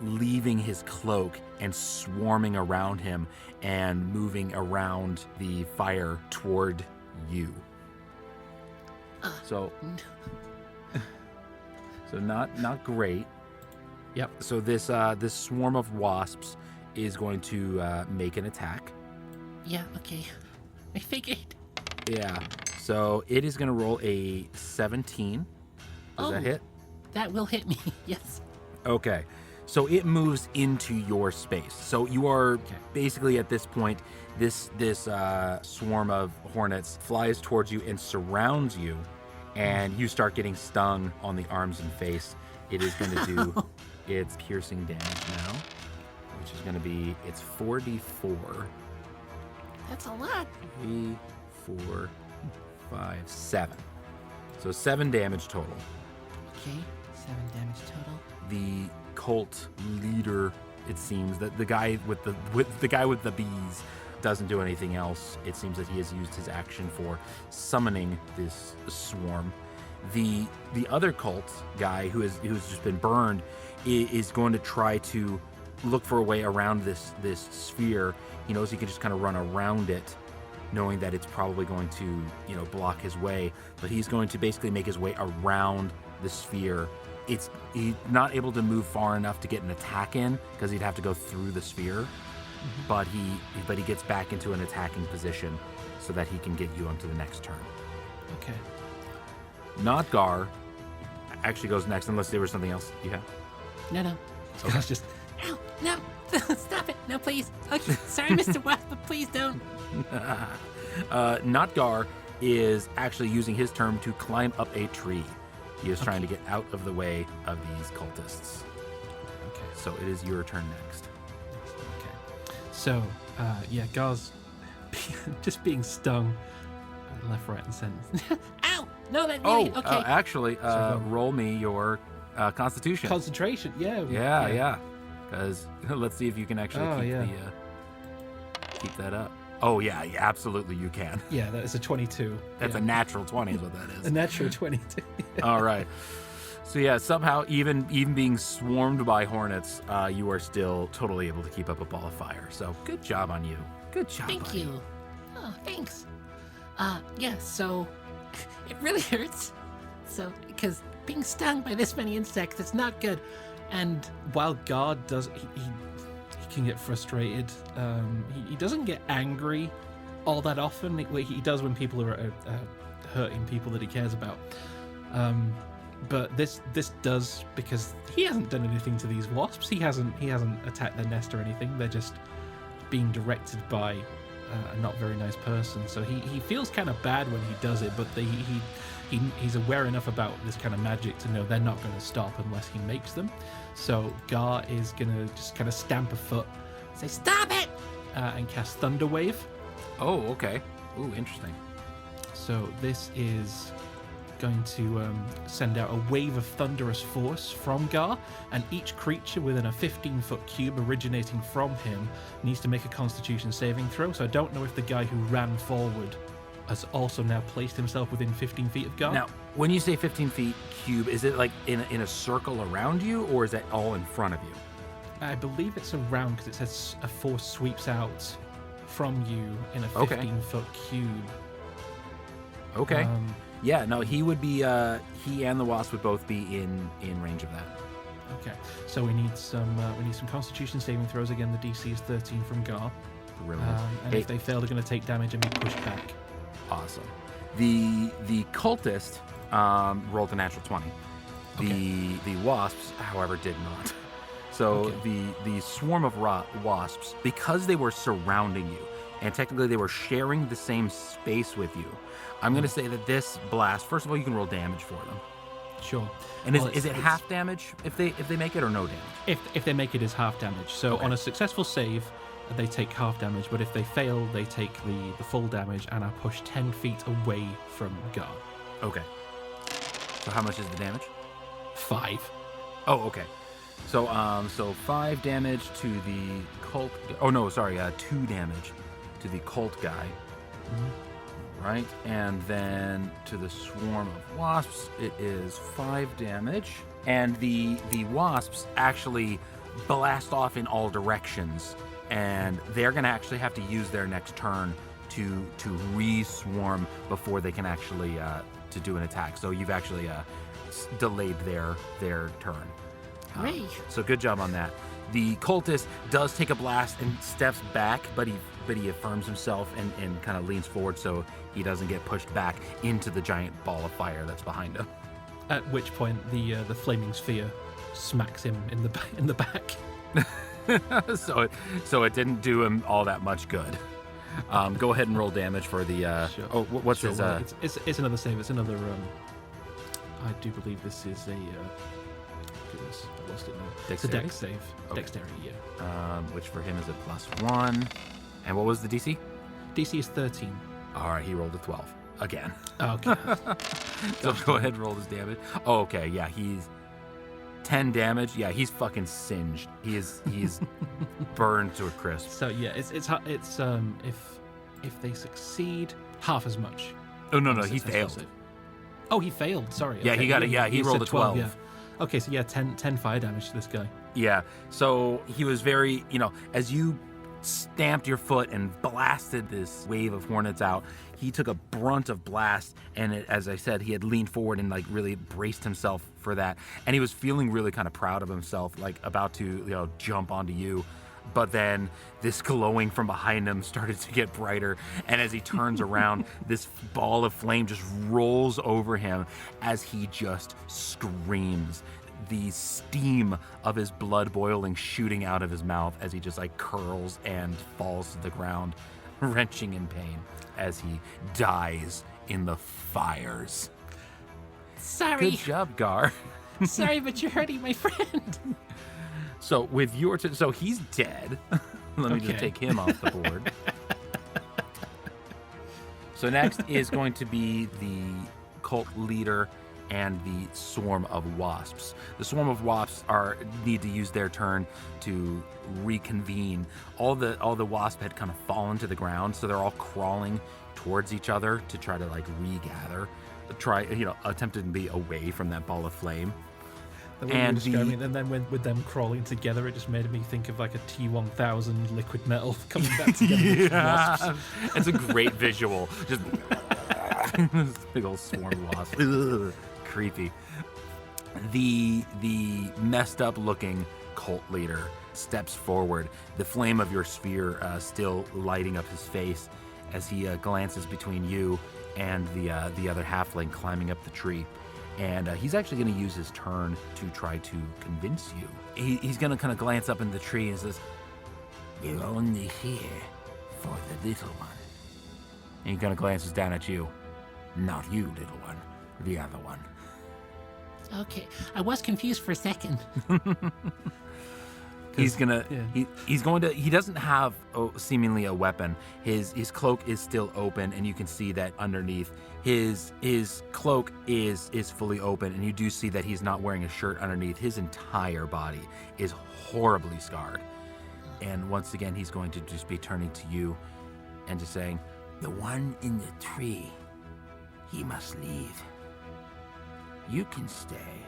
leaving his cloak and swarming around him and moving around the fire toward you. So not great. Yep. So this swarm of wasps is going to make an attack. Yeah, okay. I figured. Yeah. So it is going to roll a 17. Does that hit? That will hit me. Yes. Okay. So it moves into your space. So you are basically at this point, this swarm of hornets flies towards you and surrounds you, and you start getting stung on the arms and face. It is going to do its piercing damage now, which is going to be, it's 4d4. That's a lot. 3, 4, 5, 7. So 7 damage total. Okay, 7 damage total. The cult leader, it seems that the guy with the bees doesn't do anything else. It seems that he has used his action for summoning this swarm. The other cult guy who's just been burned is going to try to look for a way around this sphere. He knows he can just kind of run around it, knowing that it's probably going to, block his way, but he's going to basically make his way around the sphere. He's not able to move far enough to get an attack in because he'd have to go through the sphere, but he gets back into an attacking position so that he can get you onto the next turn. Okay. Notgar actually goes next, unless there was something else you have. No. Okay. Just Ow, no. Stop it. No, please. Okay, sorry, Mr. Wasp, but please don't. Notgar is actually using his turn to climb up a tree. He is trying to get out of the way of these cultists. Okay. So it is your turn next. Okay. So, Gar's just being stung left, right, and center. Ow! No, that really... okay. Actually, roll me your Constitution. Concentration, yeah. Yeah. Because let's see if you can actually keep that up. Oh, yeah, absolutely you can. Yeah, that is a 22. That's a natural 20 is what that is. A natural 22. All right. So, yeah, somehow, even being swarmed by hornets, you are still totally able to keep up a ball of fire. So, good job on you. Good job. Thank you. Oh, thanks. So it really hurts. So, because being stung by this many insects, it's not good. And while Gar does, he can get frustrated. He doesn't get angry all that often. He does when people are hurting people that he cares about. But this does, because he hasn't done anything to these wasps. He hasn't attacked their nest or anything. They're just being directed by a not very nice person. So he feels kind of bad when he does it, but he's aware enough about this kind of magic to know they're not going to stop unless he makes them. So Gar is going to just kind of stamp a foot, say, "Stop it!" And cast Thunder Wave. Oh, okay. Ooh, interesting. So this is going to send out a wave of thunderous force from Gar, and each creature within a 15-foot cube originating from him needs to make a Constitution saving throw. So I don't know if the guy who ran forward has also now placed himself within 15 feet of Gar. Now, when you say 15 feet cube, is it like in a circle around you, or is that all in front of you? I believe it's around, because it says a force sweeps out from you in a 15-foot cube. Okay. Yeah, no, he would be, he and the wasp would both be in range of that. Okay, so we need some Constitution saving throws again. The DC is 13 from Gar. Brilliant. And if they fail, they're going to take damage and be pushed back. Awesome. The cultist rolled a natural 20. The wasps, however, did not. So the swarm of wasps, because they were surrounding you, and technically they were sharing the same space with you, I'm going to say that this blast, first of all, you can roll damage for them. Sure. And is it half damage if they make it, or no damage? If they make it, is half damage. So on a successful save, they take half damage, but if they fail, they take the full damage and are pushed 10 feet away from Gar. Okay. So how much is the damage? 5. Oh, okay. So 5 damage to the cult. Oh no, sorry, 2 damage to the cult guy. Right, and then to the swarm of wasps, it is 5 damage, and the wasps actually blast off in all directions, and they're gonna actually have to use their next turn to re-swarm before they can actually to do an attack. So you've actually delayed their turn. Hooray. So good job on that. The cultist does take a blast and steps back, but he affirms himself and kind of leans forward so he doesn't get pushed back into the giant ball of fire that's behind him. At which point the flaming sphere smacks him in the back. So it didn't do him all that much good. Go ahead and roll damage for the. Sure. Oh, what's Sure, his? well, it's another save. It's another. I do believe this is a. Goodness, I lost it now. It's a dex save. Okay. Dexterity, yeah. Which for him is a +1. And what was the DC? DC is 13. All right, he rolled a 12 again. Okay. So go ahead and roll his damage. Oh, okay, yeah, he's 10 damage. Yeah, he's fucking singed. He's burned to a crisp. So yeah, it's if they succeed, half as much. Oh no, he failed. Save. Oh, he failed. Sorry. Yeah, okay. he got it. Yeah, he rolled a 12. Yeah. Okay, so yeah, 10 fire damage to this guy. Yeah, so he was very, as you stamped your foot and blasted this wave of hornets out, he took a brunt of blast, and as I said, he had leaned forward and like really braced himself for that, and he was feeling really kind of proud of himself, like about to jump onto you. But then this glowing from behind him started to get brighter, and as he turns around, this ball of flame just rolls over him as he just screams. The steam of his blood boiling shooting out of his mouth as he just like curls and falls to the ground, wrenching in pain as he dies in the fires. Sorry. Good job, Gar. Sorry, but you're hurting my friend. So with your so he's dead. Let me just take him off the board. So next is going to be the cult leader and the swarm of wasps. The swarm of wasps need to use their turn to reconvene. All the wasp had kind of fallen to the ground, so they're all crawling towards each other to try to like regather, attempting to be away from that ball of flame. And then with them crawling together, it just made me think of like a T-1000 liquid metal coming back together. Yeah, it's a great visual. Just this big old swarm of wasps. Ugh, creepy. The messed up looking cult leader steps forward, the flame of your sphere still lighting up his face as he glances between you and the other halfling climbing up the tree. And he's actually going to use his turn to try to convince you. He's going to kind of glance up in the tree and says, "You're only here for the little one." And he kind of glances down at you. "Not you, little one. The other one." Okay, I was confused for a second. He doesn't have seemingly a weapon. His cloak is still open, and you can see that underneath his cloak is fully open, and you do see that he's not wearing a shirt underneath. His entire body is horribly scarred. And once again, he's going to just be turning to you and just saying, "The one in the tree, he must leave. You can stay."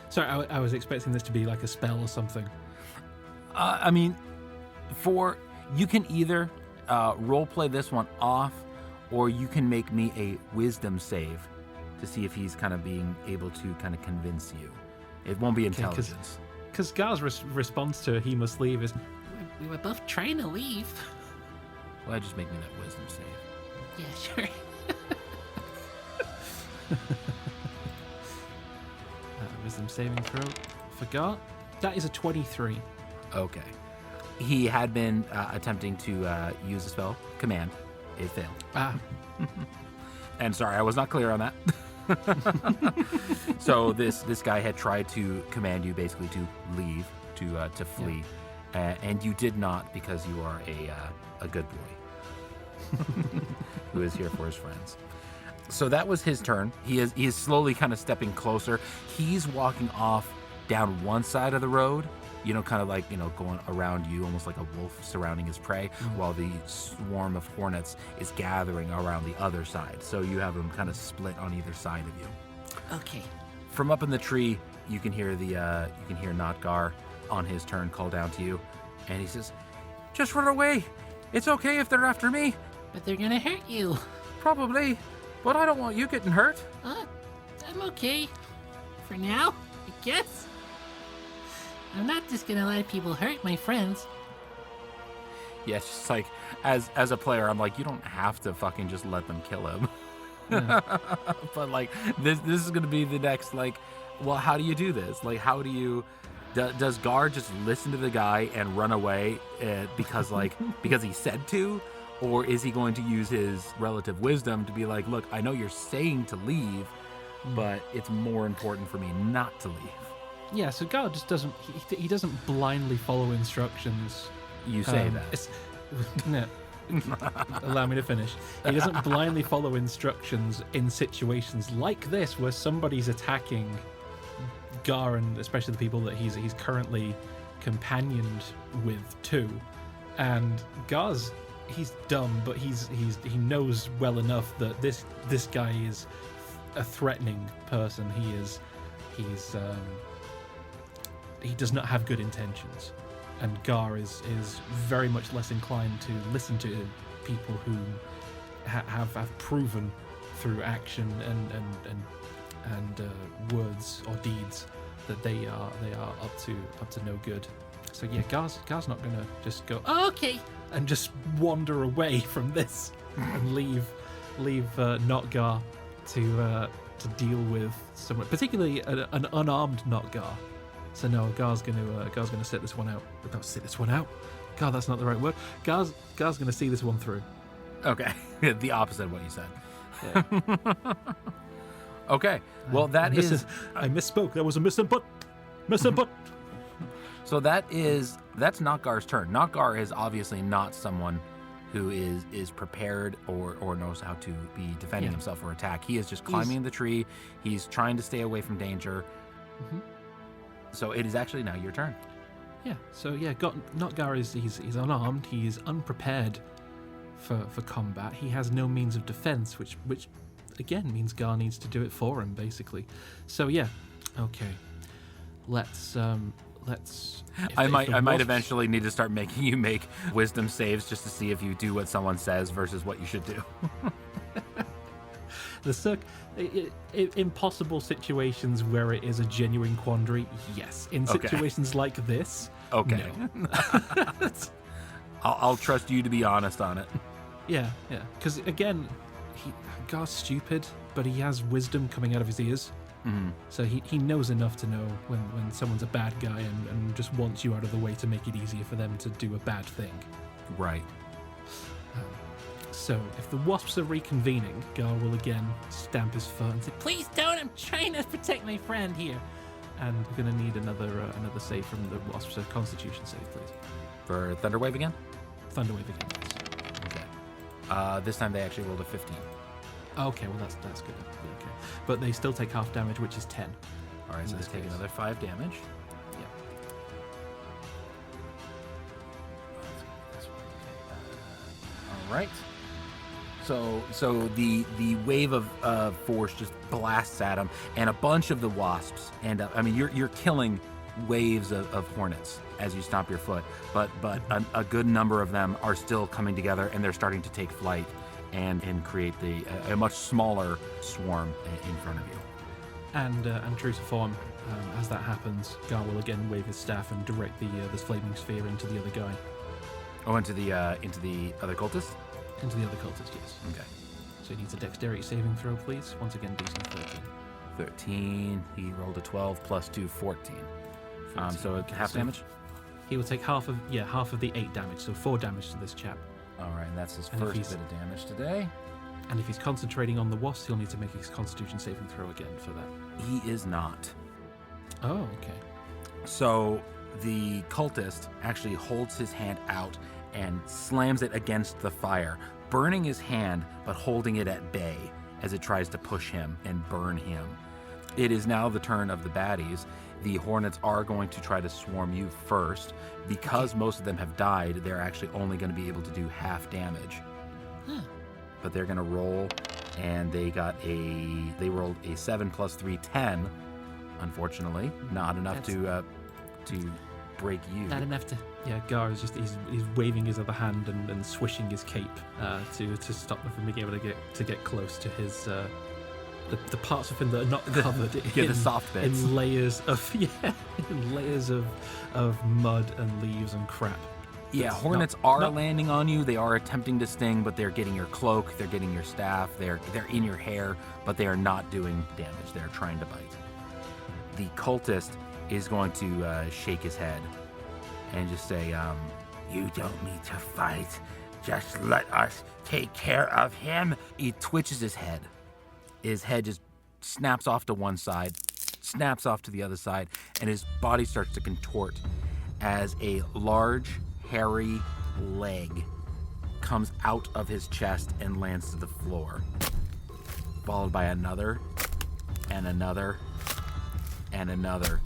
Sorry, I was expecting this to be like a spell or something. I mean, you can either roleplay this one off, or you can make me a wisdom save to see if he's kind of being able to kind of convince you. It won't be intelligence. Because Gar's response to "he must leave" is, We were both trying to leave. Well, just make me that wisdom save. Yeah, sure. wisdom saving throw for Gar. That is a 23. Okay. He had been attempting to use a spell, command. It failed. And sorry, I was not clear on that. So this guy had tried to command you basically to leave, to flee, and you did not, because you are a good boy who is here for his friends. So that was his turn. He is slowly kind of stepping closer. He's walking off down one side of the road, kind of like, going around you, almost like a wolf surrounding his prey, while the swarm of hornets is gathering around the other side. So you have them kind of split on either side of you. Okay. From up in the tree, you can hear Notgar on his turn call down to you, and he says, "Just run away. It's okay if they're after me." But they're gonna hurt you. Probably, but I don't want you getting hurt. I'm okay. For now, I guess. I'm not just gonna let people hurt my friends. Yeah, it's just like, as a player, I'm like, you don't have to fucking just let them kill him. Yeah. But like, this is gonna be the next, like, well, how do you do this? Like, how do you... Does Gar just listen to the guy and run away because he said to? Or is he going to use his relative wisdom to be like, look, I know you're saying to leave, but it's more important for me not to leave. Yeah, so Gar just doesn't... He doesn't blindly follow instructions. You say that. No. Allow me to finish. He doesn't blindly follow instructions in situations like this where somebody's attacking Gar, and especially the people that he's currently companioned with too. And Gar's, he's dumb, but he knows well enough that this guy is a threatening person. He does not have good intentions, and Gar is very much less inclined to listen to people who have proven through action and words or deeds that they are up to no good. So yeah, Gar's not gonna just go, "Oh, okay," and just wander away from this and leave not Gar to deal with someone, particularly an unarmed not Gar. So no, Gar's gonna sit this one out. Not sit this one out. God, that's not the right word. Gar's gonna see this one through. Okay, the opposite of what you said. Yeah. Okay, well I misspoke. That was a misinput. Misinput. So that's Notgar's turn. Notgar is obviously not someone who is prepared or knows how to be defending himself or attack. He is just climbing the tree. He's trying to stay away from danger. Mm-hmm. So it is actually now your turn. Yeah. So yeah, Notgar he's unarmed. He's unprepared for combat. He has no means of defense, which again means Gar needs to do it for him, basically. So yeah, okay. Let's. I might eventually need to start making you make wisdom saves just to see if you do what someone says versus what you should do. Impossible situations where it is a genuine quandary, yes. In situations like this, okay. No. I'll trust you to be honest on it. Yeah. Because again, Gar's stupid, but he has wisdom coming out of his ears. Mm-hmm. So he knows enough to know when someone's a bad guy and just wants you out of the way to make it easier for them to do a bad thing. Right. So if the wasps are reconvening, Gar will again stamp his foot and say, "Please don't! I'm trying to protect my friend here." And we're going to need another save from the wasps. So Constitution save, please. For Thunderwave again? Thunderwave again, yes. Okay. This time they actually rolled a 15. Okay, well that's good. Okay, but they still take half damage, which is 10. All right, so they take another 5 damage. Yeah. All right. So the wave of force just blasts at him, and a bunch of the wasps end up. I mean, you're killing waves of hornets as you stomp your foot, but a good number of them are still coming together, and they're starting to take flight and create a much smaller swarm in front of you. And true to form, as that happens, Gar will again wave his staff and direct this flaming sphere into the other guy. Oh, into the other cultist? Into the other cultist, yes. Okay. So he needs a dexterity saving throw, please. Once again, DC 13. 13. He rolled a 12 plus 2, 14. So okay, half damage? He will take half of the 8 damage, so 4 damage to this chap. All right, and that's his first bit of damage today. And if he's concentrating on the wasp, he'll need to make his Constitution saving throw again for that. He is not. Oh, okay. So the cultist actually holds his hand out and slams it against the fire, burning his hand but holding it at bay as it tries to push him and burn him. It is now the turn of the baddies. The hornets are going to try to swarm you first. Because most of them have died, they're actually only going to be able to do half damage. But they're going to roll, and they rolled a 7 + 3, 10. Unfortunately, not enough to break you. Not enough to... Yeah, Gar is just he's waving his other hand and swishing his cape to stop them from being able to get close to his the parts of him that are not covered the soft bits. in layers of of mud and leaves and crap. Yeah, hornets are landing on you. They are attempting to sting, but they're getting your cloak, they're getting your staff, they're in your hair, but they are not doing damage. They're trying to bite. The cultist is going to shake his head and just say, "You don't need to fight. Just let us take care of him." He twitches his head. His head just snaps off to one side, snaps off to the other side, and his body starts to contort as a large, hairy leg comes out of his chest and lands to the floor, followed by another, and another, and another,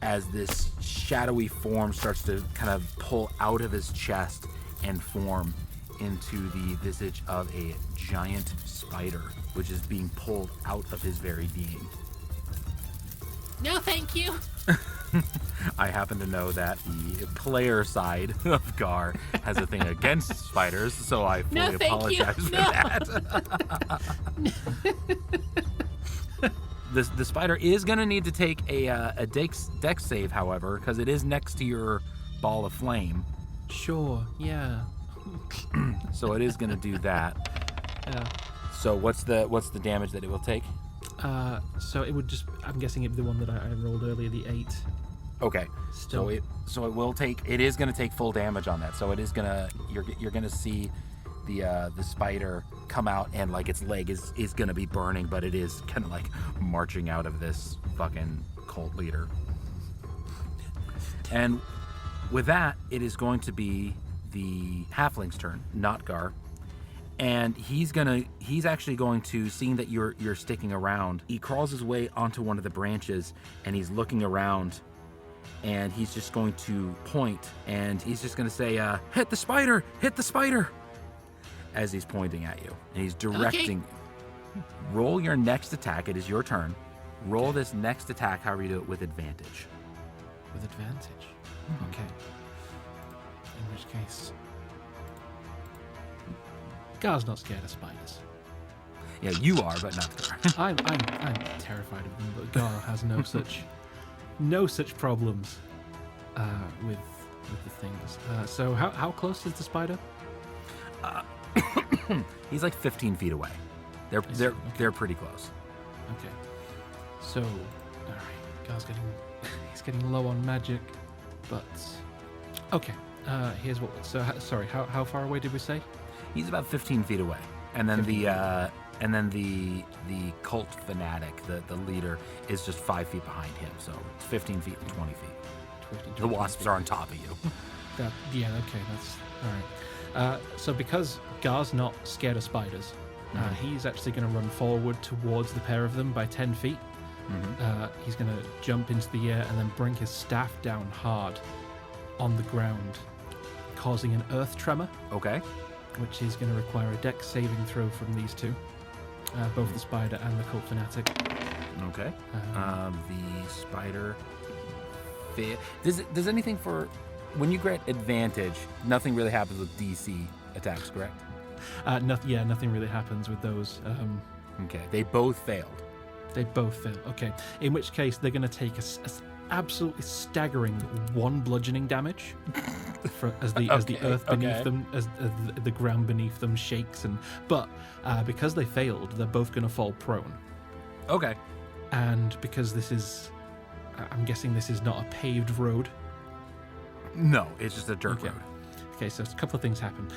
as this shadowy form starts to kind of pull out of his chest and form into the visage of a giant spider, which is being pulled out of his very being. No, thank you. I happen to know that the player side of Gar has a thing against spiders, so I fully apologize for that. The spider is going to need to take a dex save, however, because it is next to your ball of flame. Sure, yeah. So it is going to do that. Yeah. So what's the damage that it will take? So it would just, I'm guessing it'd be the one that I rolled earlier, the 8. Okay. Still. So it will take. It is going to take full damage on that. So it is gonna. You're gonna see the spider come out, and like its leg is gonna be burning, but it is kind of like marching out of this fucking cult leader. And with that, it is going to be the halfling's turn, not Gar. And he's actually going to, seeing that you're sticking around, he crawls his way onto one of the branches, and he's looking around, and he's just going to point, and he's just going to say, hit the spider, as he's pointing at you, and he's directing you. Roll your next attack. It is your turn. Roll this next attack, however you do it, with advantage. With advantage? Mm-hmm. Okay. In which case... Gar's not scared of spiders. Yeah, you are, but not Gar. I'm terrified of them, but Gar has no such problems with the things. So how close is the spider? He's like 15 feet away. They're pretty close. Okay. So, all right, Gar's getting low on magic, but okay. Here's what. So sorry, how far away did we say? He's about 15 feet away, and then the cult fanatic, the leader, is just 5 feet behind him. So it's 15 feet and 20 feet. The wasps are on top of you. Okay, that's all right. So because Gar's not scared of spiders, he's actually going to run forward towards the pair of them by 10 feet. Mm-hmm. He's going to jump into the air and then bring his staff down hard on the ground, causing an earth tremor. Okay. Which is going to require a dex saving throw from these two, both the spider and the cult fanatic. Okay. The spider. Does anything for when you grant advantage? Nothing really happens with DC attacks, correct? Nothing really happens with those. Okay. They both failed. Okay. In which case, they're going to take a absolutely staggering 1 bludgeoning damage as the earth beneath them, as the ground beneath them shakes, but because they failed, they're both going to fall prone. Okay. And because this is, I'm guessing this is not a paved road. No, it's just a dirt road. Okay, so a couple of things happen.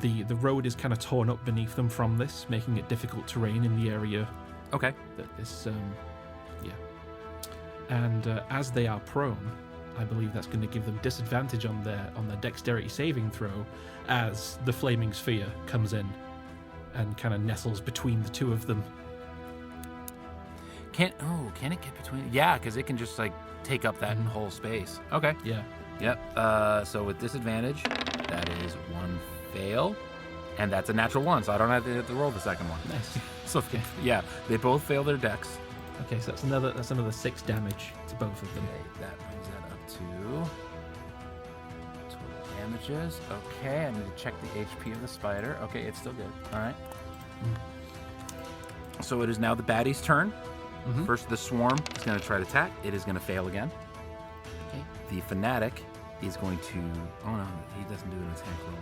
The road is kind of torn up beneath them from this, making it difficult terrain in the area. Okay. That this, And as they are prone, I believe that's going to give them disadvantage on their dexterity saving throw as the flaming sphere comes in and kind of nestles between the two of them. Can it get between? Yeah, because it can just like take up that whole space. Okay. Yeah. Yep. So with disadvantage, that is 1 fail, and that's a natural 1, so I don't have to roll the second one. Nice. So yeah, they both fail their dex. Okay, so that's another 6 damage to both of them. Okay, that brings that up to total damages. Okay, I need to check the HP of the spider. Okay, it's still good. All right. So it is now the baddie's turn. First, the swarm is going to try to attack. It is going to fail again. Okay. The fanatic is going to... Oh, no, he doesn't do an attack roll.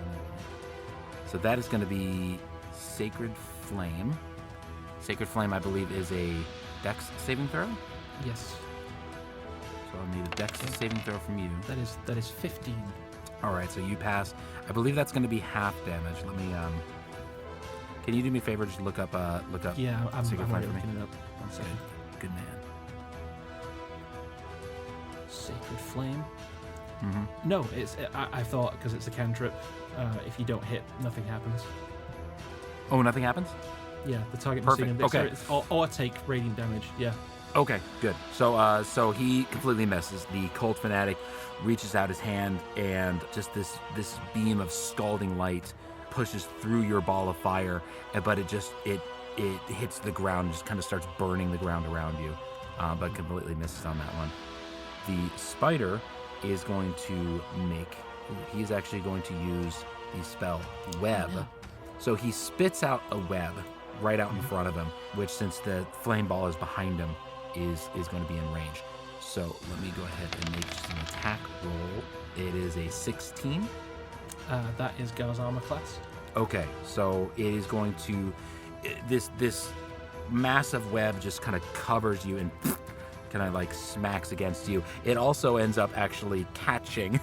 So that is going to be Sacred Flame. Sacred Flame, I believe, is a dex saving throw. Yes. So I'll need a dex saving throw from you. That is 15. All right, so you pass. I believe that's going to be half damage. Let me... Can you do me a favor? Just look up Yeah, I'm Sacred Flame already for me. looking it up. One second. Good man. Sacred Flame. No, I thought because it's a cantrip, if you don't hit, nothing happens. Oh, nothing happens? Yeah, the target Perfect. must Okay. or take radiant damage. Yeah. Okay, good. So he completely misses. The cult fanatic reaches out his hand, and just this beam of scalding light pushes through your ball of fire, but it hits the ground, just kind of starts burning the ground around you, but completely misses on that one. The spider is going to he's actually going to use the spell Web. Yeah. So he spits out a web right out in front of him, which, since the flame ball is behind him, is going to be in range. So let me go ahead and make just an attack roll. It is a 16. That is Gar's armor class. Okay, so it is going to... This massive web just kind of covers you and kind of like smacks against you. It also ends up actually catching,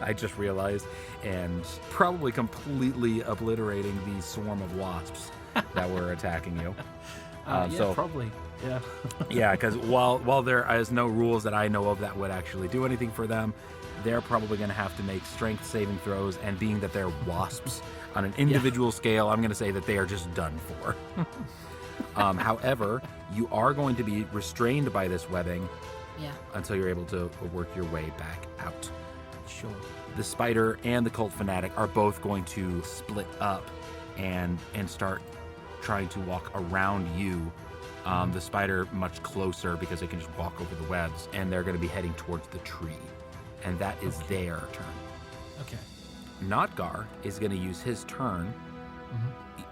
I just realized, and probably completely obliterating the swarm of wasps that were attacking you. Probably. Yeah. Yeah, because while there is no rules that I know of that would actually do anything for them, they're probably going to have to make strength saving throws, and being that they're wasps, on an individual scale, I'm going to say that they are just done for. However, you are going to be restrained by this webbing until you're able to work your way back out. Sure. The spider and the cult fanatic are both going to split up and start trying to walk around you. The spider much closer because it can just walk over the webs, and they're going to be heading towards the tree. And that is their turn. Okay. Notgar is going to use his turn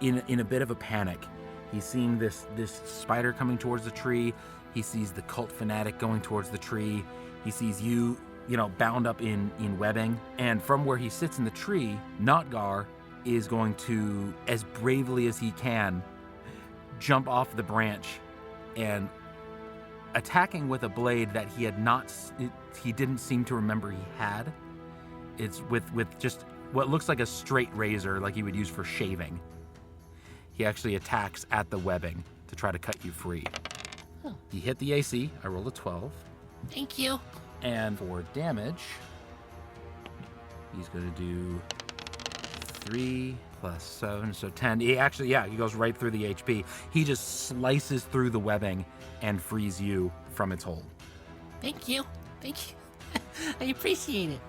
in a bit of a panic. He's seeing this spider coming towards the tree. He sees the cult fanatic going towards the tree. He sees you bound up in webbing. And from where he sits in the tree, Notgar is going to, as bravely as he can, jump off the branch and attacking with a blade that he didn't seem to remember he had. It's with just what looks like a straight razor, like you would use for shaving. He actually attacks at the webbing to try to cut you free. Huh. He hit the AC. I rolled a 12. Thank you. And for damage, he's going to do 3 plus 7, so 10. He goes right through the HP. He just slices through the webbing and frees you from its hold. Thank you. I appreciate it.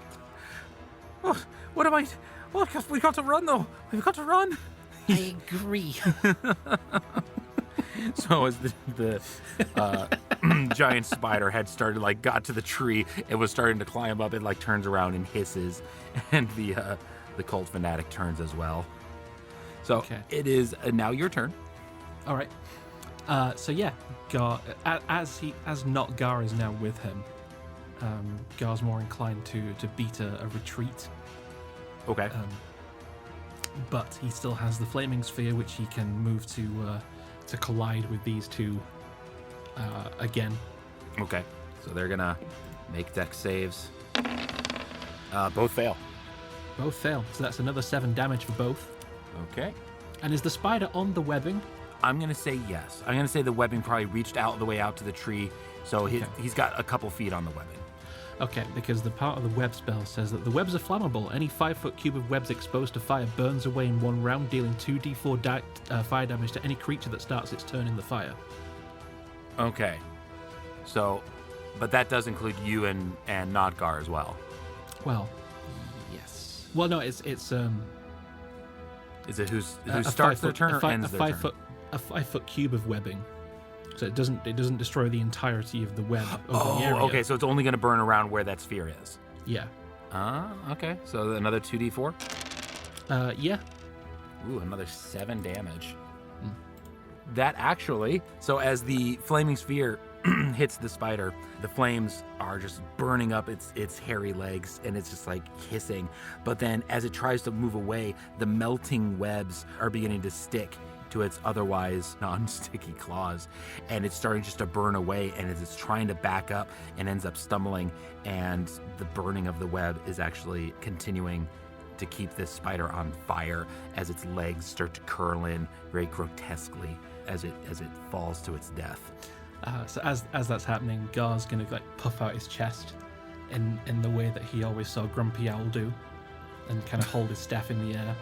Oh, what am I... Well, we got to run, though. We've got to run. I agree. So as the giant spider had started, got to the tree, it was starting to climb up, it turns around and hisses, and the cult fanatic turns as well. So It is now your turn. All right. Gar, as not Gar is now with him, Gar's more inclined to beat a retreat. Okay. But he still has the flaming sphere, which he can move to collide with these two again. Okay. So they're gonna make dex saves. Both fail. Both fail. So that's another 7 damage for both. Okay. And is the spider on the webbing? I'm gonna say yes. I'm gonna say the webbing probably reached out the way out to the tree, so he's got a couple feet on the webbing. Okay, because the part of the web spell says that the webs are flammable. Any 5-foot cube of webs exposed to fire burns away in one round, dealing 2d4 fire damage to any creature that starts its turn in the fire. Okay. So, but that does include you and Nodgar as well. Well, yes. Well, no, it's Is it who starts their turn or ends their turn? A 5-foot cube of webbing. So it doesn't destroy the entirety of the web of the area. Okay, so it's only going to burn around where that sphere is. Yeah. Okay. So another 2d4? Yeah. Ooh, another 7 damage. That actually, so as the flaming sphere hits the spider, the flames are just burning up its hairy legs, and it's just like hissing. But then as it tries to move away, the melting webs are beginning to stick to its otherwise non-sticky claws, and it's starting just to burn away, and as it's trying to back up and ends up stumbling, and the burning of the web is actually continuing to keep this spider on fire as its legs start to curl in very grotesquely as it falls to its death. So as that's happening, Gar's gonna like puff out his chest in the way that he always saw Grumpy Owl do, and kind of hold his staff in the air.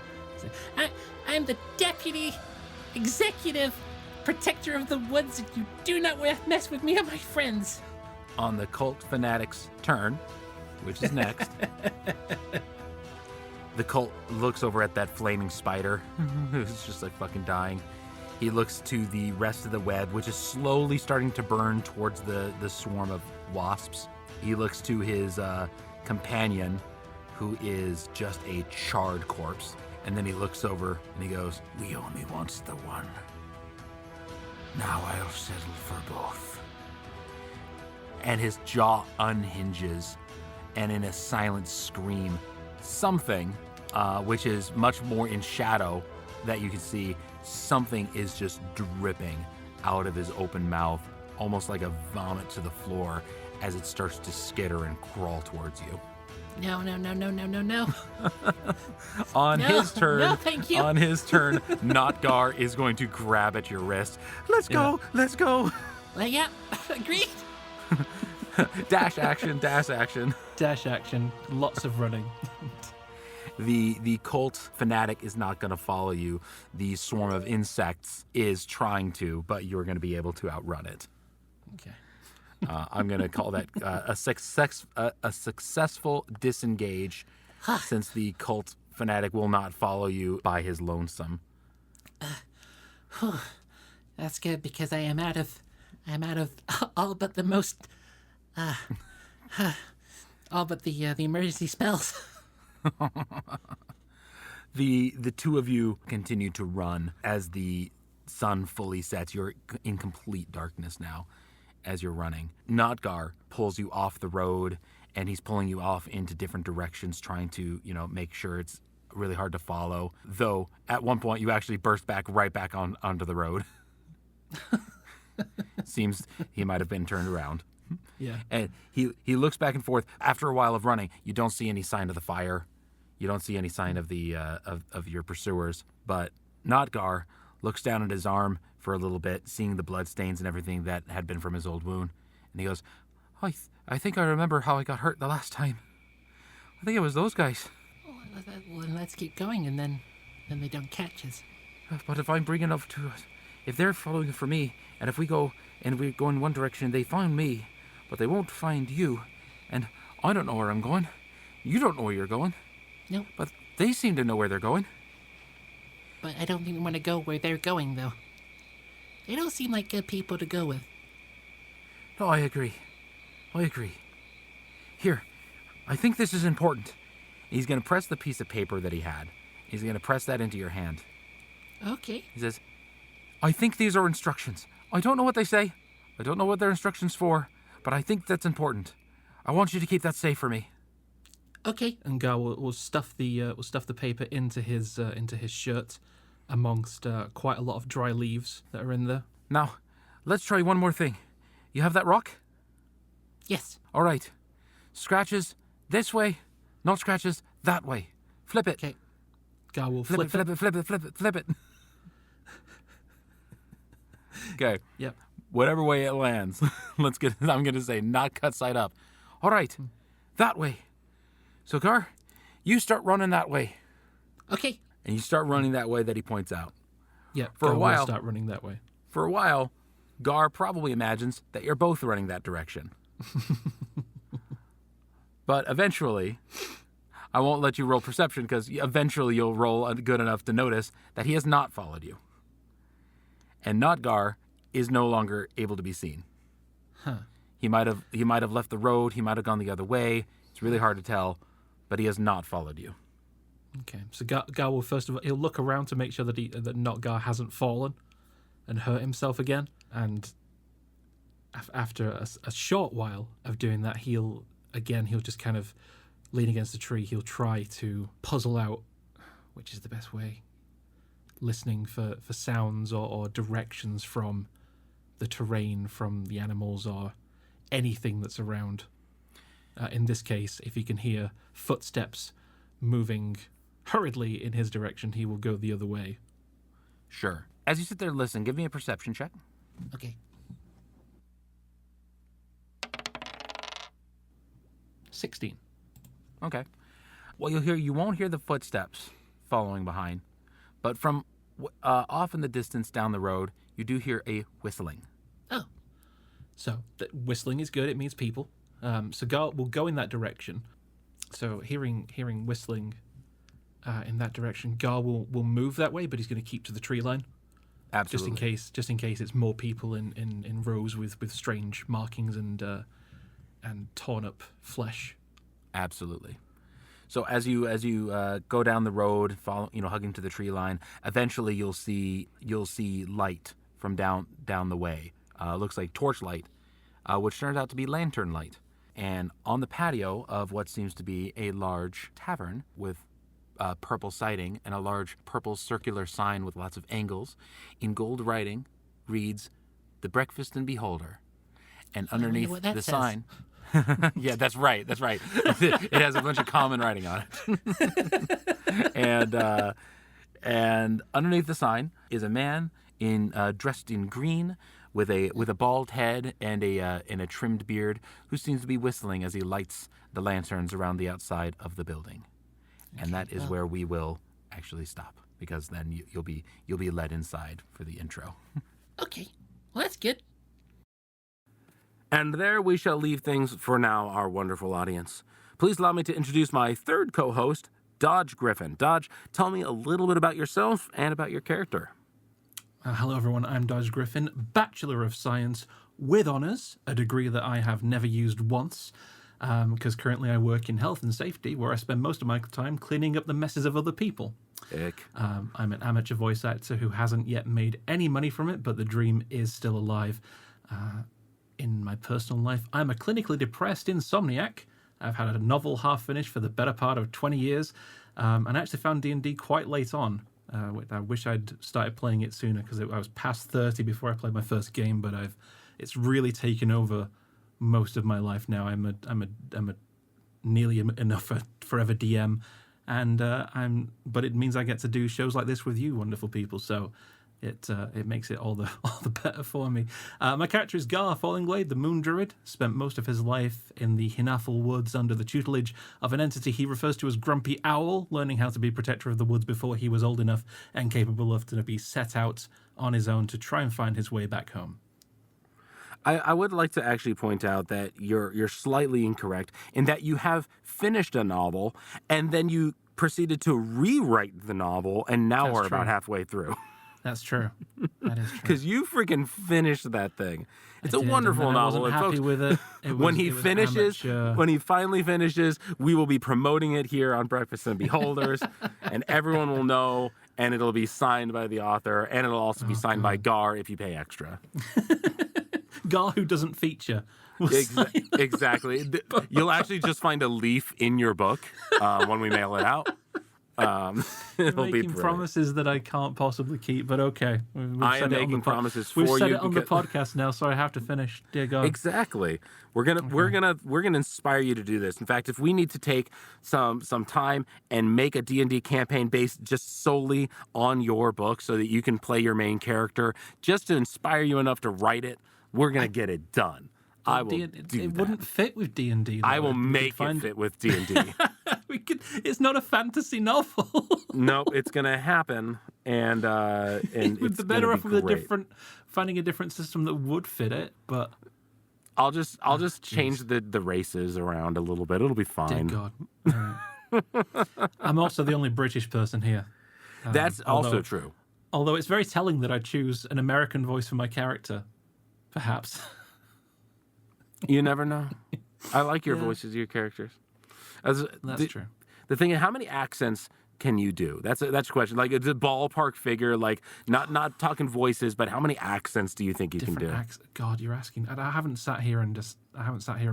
I'm the deputy executive protector of the woods, and you do not mess with me or my friends. On the cult fanatic's turn, which is next, the cult looks over at that flaming spider who's just like fucking dying. He looks to the rest of the web, which is slowly starting to burn towards the swarm of wasps. He looks to his companion, who is just a charred corpse. And then he looks over and he goes, "We only want the one. Now I'll settle for both." And his jaw unhinges, and in a silent scream, something, which is much more in shadow that you can see, something is just dripping out of his open mouth, almost like a vomit to the floor as it starts to skitter and crawl towards you. No. His turn, no, thank you. On his turn, Notgar is going to grab at your wrist. Let's go. Well, yeah, agreed. Dash action. Dash action, lots of running. The cult fanatic is not going to follow you. The swarm of insects is trying to, but you're going to be able to outrun it. Okay. I'm going to call that a successful disengage, since the cult fanatic will not follow you by his lonesome. That's good, because I'm out of all but the most, all but the emergency spells. The two of you continue to run as the sun fully sets. You're in complete darkness now as you're running. Notgar pulls you off the road, and he's pulling you off into different directions, trying to, make sure it's really hard to follow. Though, at one point, you actually burst right back onto the road. Seems he might have been turned around. Yeah. And he looks back and forth. After a while of running, you don't see any sign of the fire. You don't see any sign of the of your pursuers. But Notgar looks down at his arm for a little bit, seeing the blood stains and everything that had been from his old wound. And he goes, I think I remember how I got hurt the last time. I think it was those guys. Well, let's keep going, and then they don't catch us. But if I'm bringing up to us, if they're following for me, and if we go in one direction, they find me, but they won't find you, and I don't know where I'm going. You don't know where you're going. Nope. But they seem to know where they're going. But I don't even want to go where they're going, though. They don't seem like good people to go with. No, I agree. Here, I think this is important. He's going to press the piece of paper that he had. He's going to press that into your hand. Okay. He says, I think these are instructions. I don't know what they say. I don't know what they're instructions for, but I think that's important. I want you to keep that safe for me. Okay. And Gar will stuff the paper into his shirt, amongst quite a lot of dry leaves that are in there. Now, let's try one more thing. You have that rock? Yes. All right. Scratches this way, not scratches that way. Flip it. Okay. Gar will flip it. Okay. Yep. Whatever way it lands. I'm going to say not cut side up. All right. that way. So, Gar, you start running that way. Okay. And you start running that way that he points out. Yeah, For a while, we'll start running that way. For a while, Gar probably imagines that you're both running that direction. But eventually, I won't let you roll perception because eventually you'll roll good enough to notice that he has not followed you. And Notgar is no longer able to be seen. Huh. He might have left the road. He might have gone the other way. It's really hard to tell, but he has not followed you. Okay, so Gar will first of all, he'll look around to make sure that that Notgar hasn't fallen and hurt himself again. And after a short while of doing that, he'll just kind of lean against a tree. He'll try to puzzle out which is the best way. Listening for sounds or directions from the terrain, from the animals or anything that's around. In this case, if he can hear footsteps moving hurriedly in his direction, he will go the other way. Sure. As you sit there and listen, give me a perception check. Okay. 16. Okay. Well, you won't hear the footsteps following behind, but from off in the distance down the road, you do hear a whistling. Oh. So whistling is good. It means people. So we'll go in that direction. So hearing whistling in that direction, Gar will move that way, but he's going to keep to the tree line. Absolutely. Just in case it's more people in rows with strange markings and torn up flesh. Absolutely. So as you go down the road, hugging to the tree line, eventually you'll see light from down the way. Looks like torchlight, which turns out to be lantern light. And on the patio of what seems to be a large tavern with purple siding and a large purple circular sign with lots of angles, in gold writing, reads, "The Breakfast and Beholder." And underneath the sign... Yeah, that's right. It has a bunch of common writing on it. And underneath the sign is a man dressed in green with a bald head and a trimmed beard who seems to be whistling as he lights the lanterns around the outside of the building. And that is where we will actually stop, because then you'll be led inside for the intro. Okay. Well, that's good. And there we shall leave things for now, our wonderful audience. Please allow me to introduce my third co-host, Dodge Griffin. Dodge, tell me a little bit about yourself and about your character. Hello, everyone. I'm Dodge Griffin, Bachelor of Science with honours, a degree that I have never used once, because currently I work in health and safety, where I spend most of my time cleaning up the messes of other people. Ick. I'm an amateur voice actor who hasn't yet made any money from it, but the dream is still alive. In my personal life, I'm a clinically depressed insomniac. I've had a novel half finished for the better part of 20 years, and I actually found D&D quite late on. I wish I'd started playing it sooner, because I was past 30 before I played my first game, but it's really taken over most of my life now. I'm a nearly enough a forever DM, and but it means I get to do shows like this with you wonderful people, so it makes it all the better for me. My character is Gar Fallingblade, the Moon Druid. Spent most of his life in the Hinafel Woods under the tutelage of an entity he refers to as Grumpy Owl, learning how to be protector of the woods before he was old enough and capable of to be set out on his own to try and find his way back home. I would like to actually point out that you're slightly incorrect in that you have finished a novel and then you proceeded to rewrite the novel, and now That's we're true. about halfway through. That's true. That is true. Because you freaking finished that thing. It's a I did, wonderful and then novel. I wasn't happy folks, with it. when he finally finishes, we will be promoting it here on Breakfast and Beholders, and everyone will know, and it'll be signed by the author, and it'll also be signed by Gar if you pay extra. Gar, who doesn't feature. Exactly. You'll actually just find a leaf in your book when we mail it out. It'll be making promises that I can't possibly keep, but okay. I am making promises for you. We've said it on the podcast now, so I have to finish. Dear God. Exactly. We're gonna inspire you to do this. In fact, if we need to take some time and make a D&D campaign based just solely on your book, so that you can play your main character, just to inspire you enough to write it, we're gonna get it done. I will It wouldn't fit with D&D. I will make it fit with D&D. It's not a fantasy novel. Nope, it's gonna happen, and With the better off with finding a different system that would fit it. But I'll just change the races around a little bit. It'll be fine. Dear God. Right. I'm also the only British person here. That's also true. Although it's very telling that I choose an American voice for my character, perhaps. You never know. I like your voices of your characters. That's true. The thing is, how many accents can you do? That's a question. Like, it's a ballpark figure. Like, not talking voices, but how many accents do you think you can do? God, you're asking. I haven't sat here and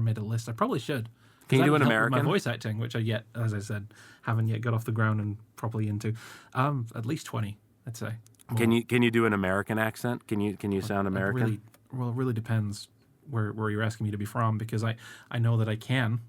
made a list. I probably should. Can you do an American? My voice acting, which as I said, haven't yet got off the ground and properly into. At least 20, I'd say. More. Can you do an American accent? Can you sound American? It really depends where you're asking me to be from, because I know that I can.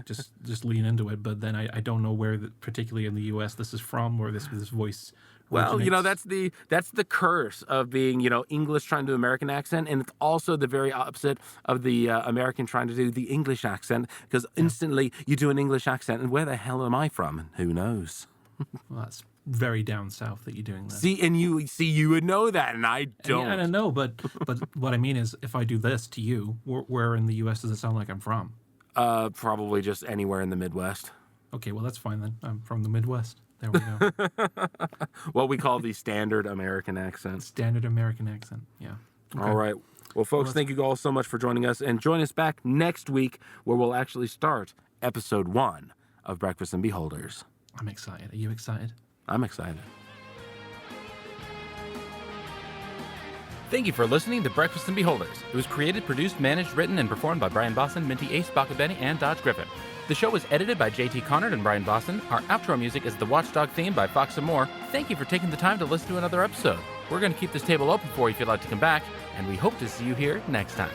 Just lean into it, but then I don't know where, particularly in the U.S., this is from, where this voice. Well, originates. that's the curse of being English trying to do American accent, and it's also the very opposite of the American trying to do the English accent, because instantly you do an English accent, and where the hell am I from? Who knows? Well, that's very down south that you're doing that. You would know that, and I don't. And I know, but what I mean is, if I do this to you, where in the U.S. does it sound like I'm from? Probably just anywhere in the Midwest. Okay, well, that's fine then. I'm from the Midwest. There we go. What we call the standard American accent. Standard American accent, yeah. Okay. All right. Well, folks, thank you all so much for joining us. And join us back next week, where we'll actually start episode 1 of Breakfast and Beholders. I'm excited. Are you excited? I'm excited. Thank you for listening to Breakfast and Beholders. It was created, produced, managed, written, and performed by Brian Boston, Minty Ace, Baka Benny, and Dodge Griffin. The show was edited by JT Connard and Brian Boston. Our outro music is the Watchdog theme by Fox and More. Thank you for taking the time to listen to another episode. We're going to keep this table open for you if you'd like to come back, and we hope to see you here next time.